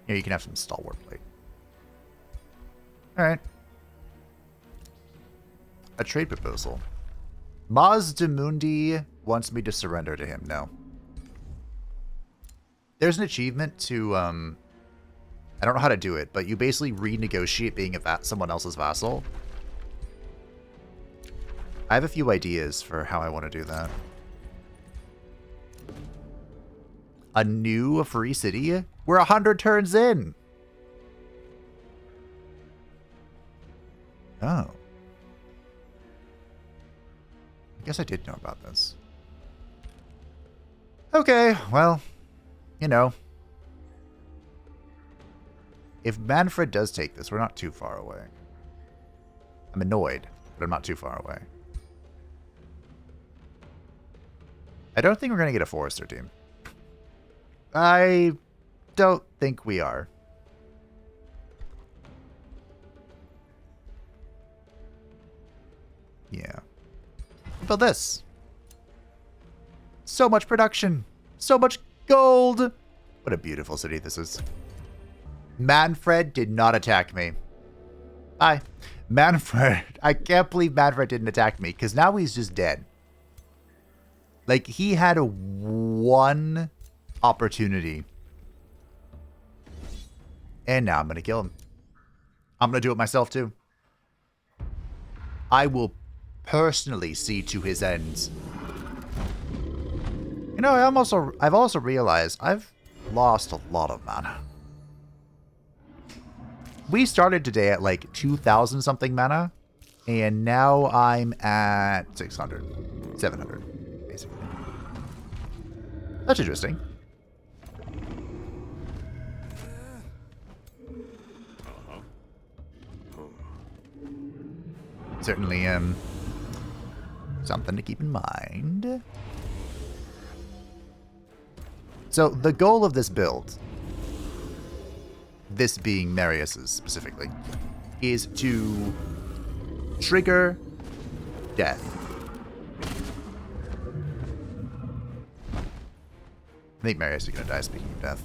Yeah, you can have some stalwart plate. Alright. A trade proposal. Maz Demundi wants me to surrender to him. No. There's an achievement to, I don't know how to do it, but you basically renegotiate being someone else's vassal. I have a few ideas for how I want to do that. A new free city? We're 100 turns in! Oh. I guess I did know about this. Okay, well, you know. If Mannfred does take this, we're not too far away. I'm annoyed, but I'm not too far away. I don't think we're going to get a Forester team. I don't think we are. Yeah. But this. So much production. So much gold. What a beautiful city this is. Mannfred did not attack me. Bye. Mannfred. I can't believe Mannfred didn't attack me, because now he's just dead. Like, he had one opportunity. And now I'm going to kill him. I'm going to do it myself, too. I will personally see to his ends. You know, I've also realized I've lost a lot of mana. We started today at like 2,000 something mana, and now I'm at 600, 700, basically. That's interesting. Certainly, something to keep in mind. So, the goal of this build, this being Marius's specifically, is to trigger death. I think Marius is going to die, speaking of death.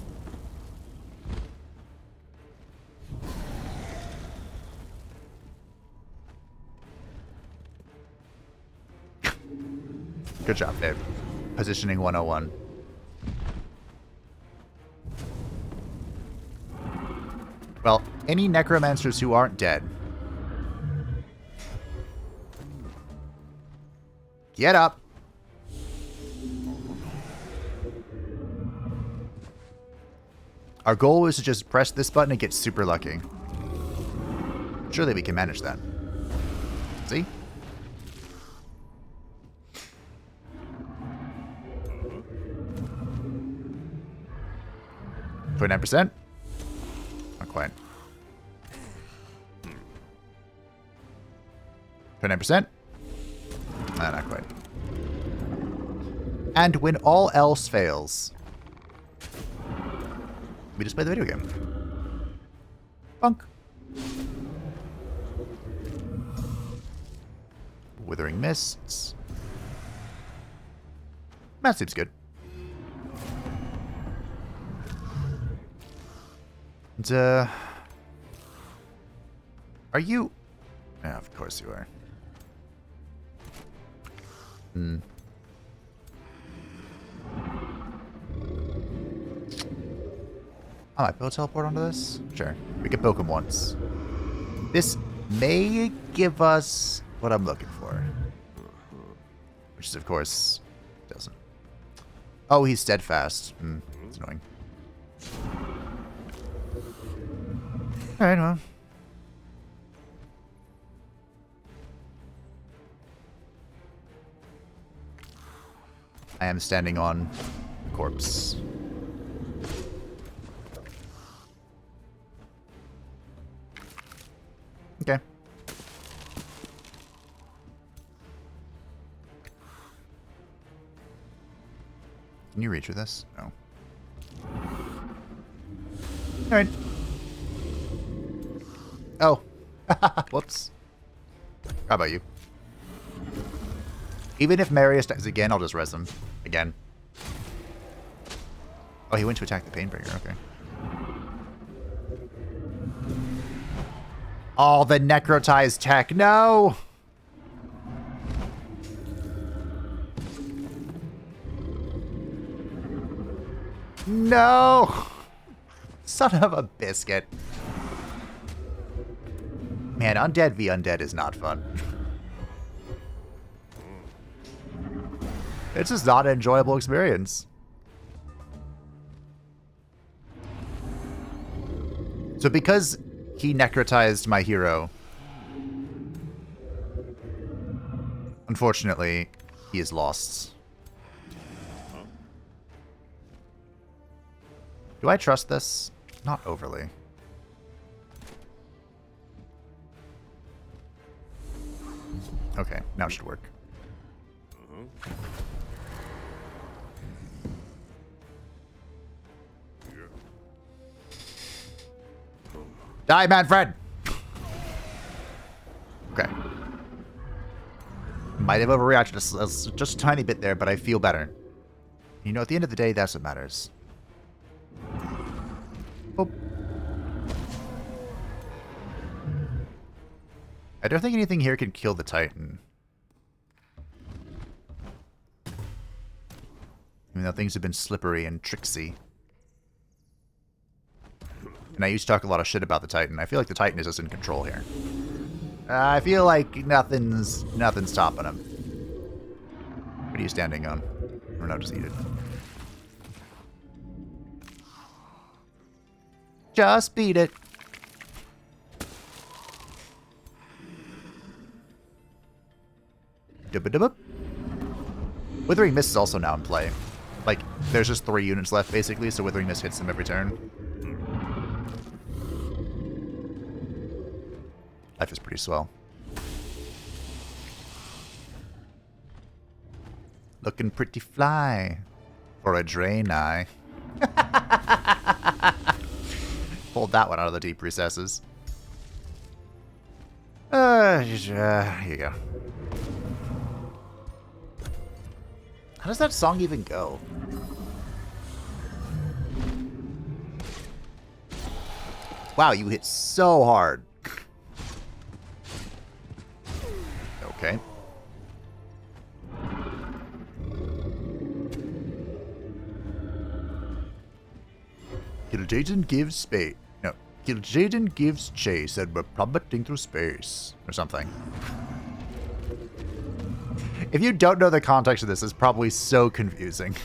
Good job, Dave. Positioning 101. Well, any necromancers who aren't dead, get up. Our goal is to just press this button and get super lucky. Surely we can manage that. See? 29%? Not quite. 29%? Not quite. And when all else fails, we just play the video game. Bunk. Withering Mists. That seems good. And, are you... Yeah, of course you are. I might be able to teleport onto this? Sure. We can poke him once. This may give us what I'm looking for. Which is, of course, doesn't. Oh, he's steadfast. It's annoying. Alright, well. I am standing on a corpse. Okay. Can you reach with this? No. Alright. Oh. Whoops. How about you? Even if Marius dies again, I'll just res him. Again. Oh, he went to attack the Painbringer. Okay. Oh, the necrotized tech. No! No! Son of a biscuit. Man, undead v undead is not fun. It's just not an enjoyable experience. So because he necrotized my hero, unfortunately, he is lost. Do I trust this? Not overly. Okay, now it should work. Die, Mannfred! Okay. Might have overreacted just a tiny bit there, but I feel better. You know, at the end of the day, that's what matters. Oh. I don't think anything here can kill the Titan. Even though things have been slippery and tricksy. And I used to talk a lot of shit about the Titan. I feel like the Titan is just in control here. I feel like nothing's stopping him. What are you standing on? Or no, just eat it. Just beat it. Dubba-dubba. Withering Mist is also now in play. Like, there's just 3 units left, basically, so Withering Mist hits them every turn. Life is pretty swell. Looking pretty fly for a Draenei. Pulled that one out of the deep recesses. Here you go. How does that song even go? Wow, you hit so hard. Okay. Gil'jaeden gives space. No, Gil'jaeden gives chase and we're plummeting through space. Or something. If you don't know the context of this, it's probably so confusing.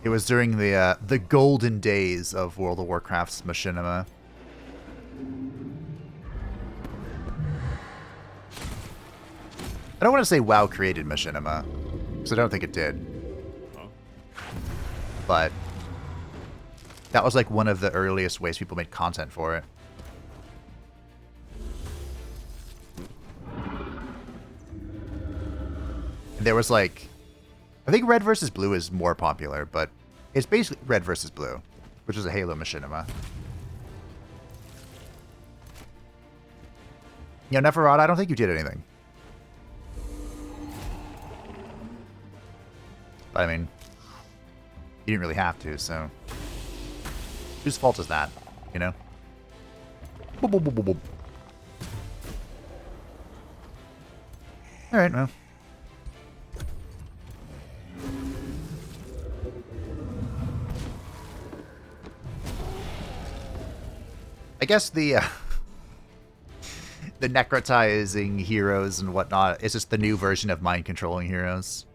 It was during the golden days of World of Warcraft's machinima. I don't want to say WoW created machinima, because I don't think it did. But that was like one of the earliest ways people made content for it. And there was like, I think Red versus Blue is more popular, but it's basically Red versus Blue, which is a Halo machinima. You know, Neferata, I don't think you did anything. But I mean, you didn't really have to, so whose fault is that, you know? Boop, boop, boop, boop, boop. All right, well. I guess the necrotizing heroes and whatnot is just the new version of mind controlling heroes.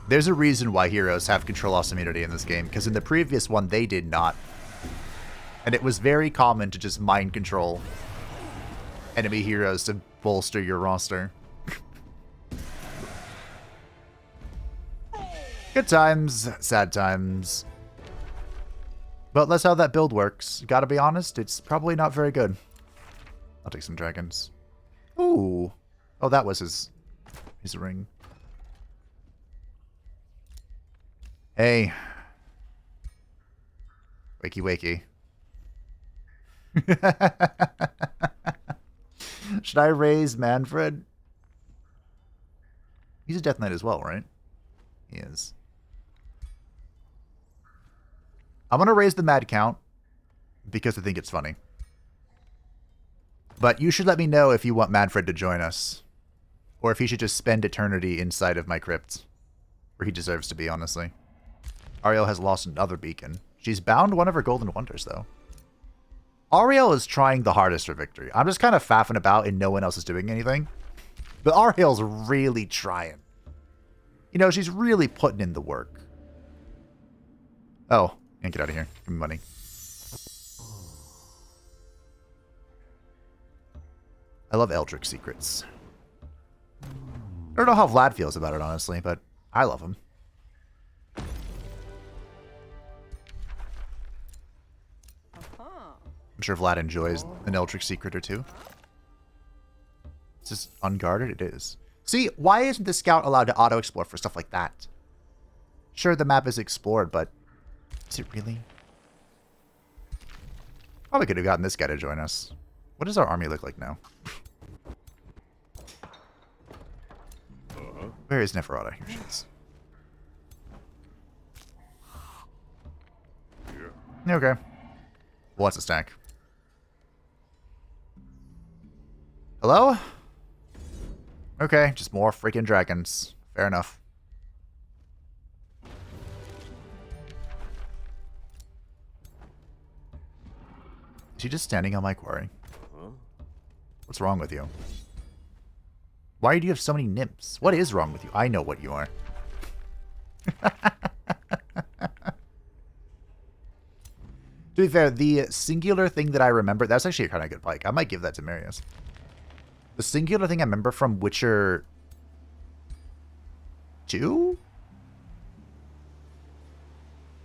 There's a reason why heroes have control loss immunity in this game, because in the previous one they did not. And it was very common to just mind control enemy heroes to bolster your roster. Good times, sad times. But that's how that build works. Gotta be honest, it's probably not very good. I'll take some dragons. Ooh. Oh, that was his ring. Hey. Wakey, wakey. Should I raise Mannfred? He's a Death Knight as well, right? He is. I'm going to raise the Mad Count because I think it's funny. But you should let me know if you want Mannfred to join us. Or if he should just spend eternity inside of my crypt. Where he deserves to be, honestly. Ariel has lost another beacon. She's bound one of her golden wonders, though. Ariel is trying the hardest for victory. I'm just kind of faffing about and no one else is doing anything. But Ariel's really trying. You know, she's really putting in the work. Oh, and get out of here. Give me money. I love Eldritch secrets. I don't know how Vlad feels about it, honestly, but I love him. I'm sure Vlad enjoys an Eldritch secret or two. Is this unguarded? It is. See, why isn't the scout allowed to auto-explore for stuff like that? Sure, the map is explored, but is it really? Probably could have gotten this guy to join us. What does our army look like now? Where is Neferata? Here she is. Okay. What's a stack? Hello? Okay, just more freaking dragons. Fair enough. Is he just standing on my quarry? What's wrong with you? Why do you have so many nymphs? What is wrong with you? I know what you are. To be fair, the singular thing that I remember... That's actually a kind of good pike. I might give that to Marius. The singular thing I remember from Witcher 2?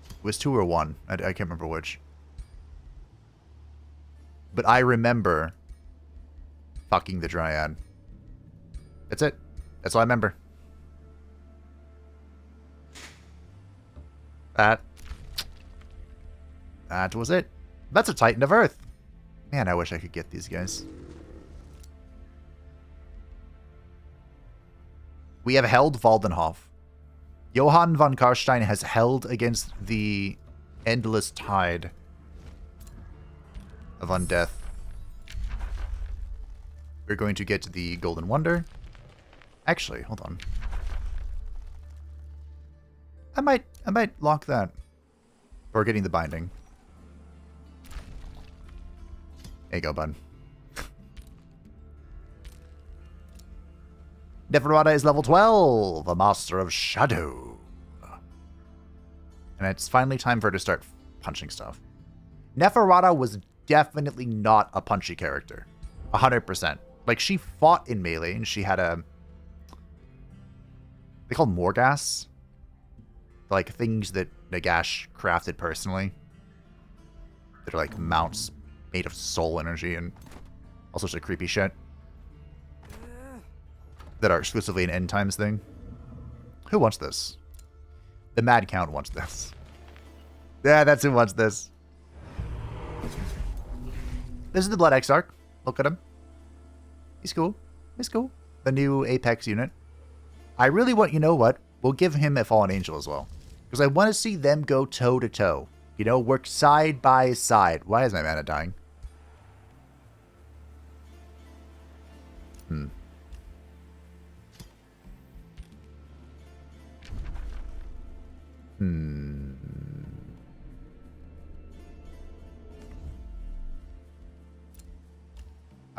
It was 2 or 1. I can't remember which. But I remember fucking the Dryad. That's it. That's all I remember. That was it. That's a Titan of Earth. Man, I wish I could get these guys. We have held Waldenhof. Johann von Karstein has held against the endless tide of undeath. We're going to get to the Golden Wonder. Actually, hold on. I might lock that. Or getting the binding. There you go, bud. Neferata is level 12, a Master of Shadow. And it's finally time for her to start punching stuff. Neferata was definitely not a punchy character. 100%. Like, she fought in melee, and she had a... They call Morgas. Like, things that Nagash crafted personally. That are like mounts made of soul energy and all sorts of creepy shit. That are exclusively an end times thing. Who wants this? The Mad Count wants this. Yeah, that's who wants this. This is the Blood Exarch. Look at him. He's cool. He's cool. The new Apex unit. I really want, you know what? We'll give him a Fallen Angel as well. Because I want to see them go toe to toe. You know, work side by side. Why is my mana dying? I'm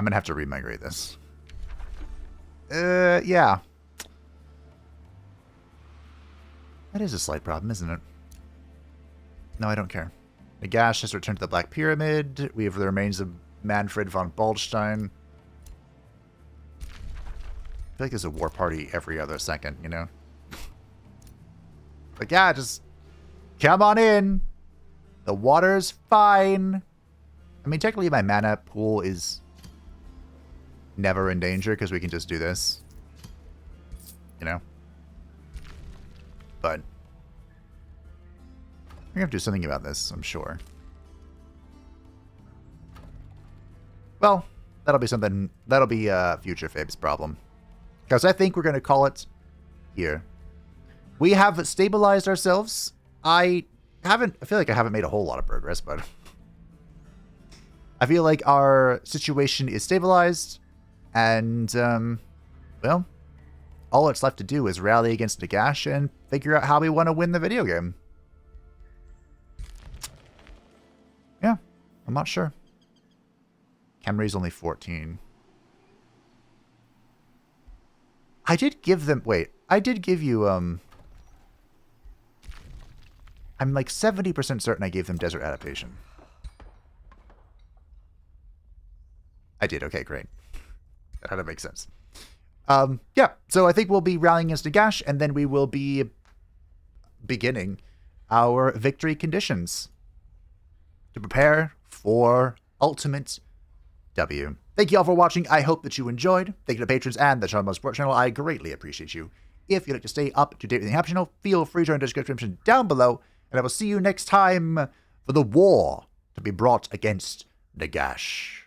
going to have to remigrate this. Yeah. That is a slight problem, isn't it? No, I don't care. Nagash has returned to the Black Pyramid. We have the remains of Mannfred von Baldstein. I feel like there's a war party every other second, you know? Like, yeah, just come on in. The water's fine. I mean, technically my mana pool is never in danger because we can just do this. You know? But we're going to have to do something about this, I'm sure. Well, that'll be something. That'll be future Fabe's problem. Because I think we're going to call it here. We have stabilized ourselves. I feel like I haven't made a whole lot of progress, but I feel like our situation is stabilized. And, well, all that's left to do is rally against Nagash and figure out how we want to win the video game. Yeah, I'm not sure. Camry's only 14. I did give them... Wait, I did give you, I'm like 70% certain I gave them Desert Adaptation. I did, okay, great. That had to make sense. Yeah, so I think we'll be rallying against Nagash, and then we will be beginning our victory conditions to prepare for ultimate W. Thank you all for watching. I hope that you enjoyed. Thank you to patrons and the Sean Sports channel. I greatly appreciate you. If you'd like to stay up to date with the channel, feel free to join the description down below, and I will see you next time for the war to be brought against Nagash.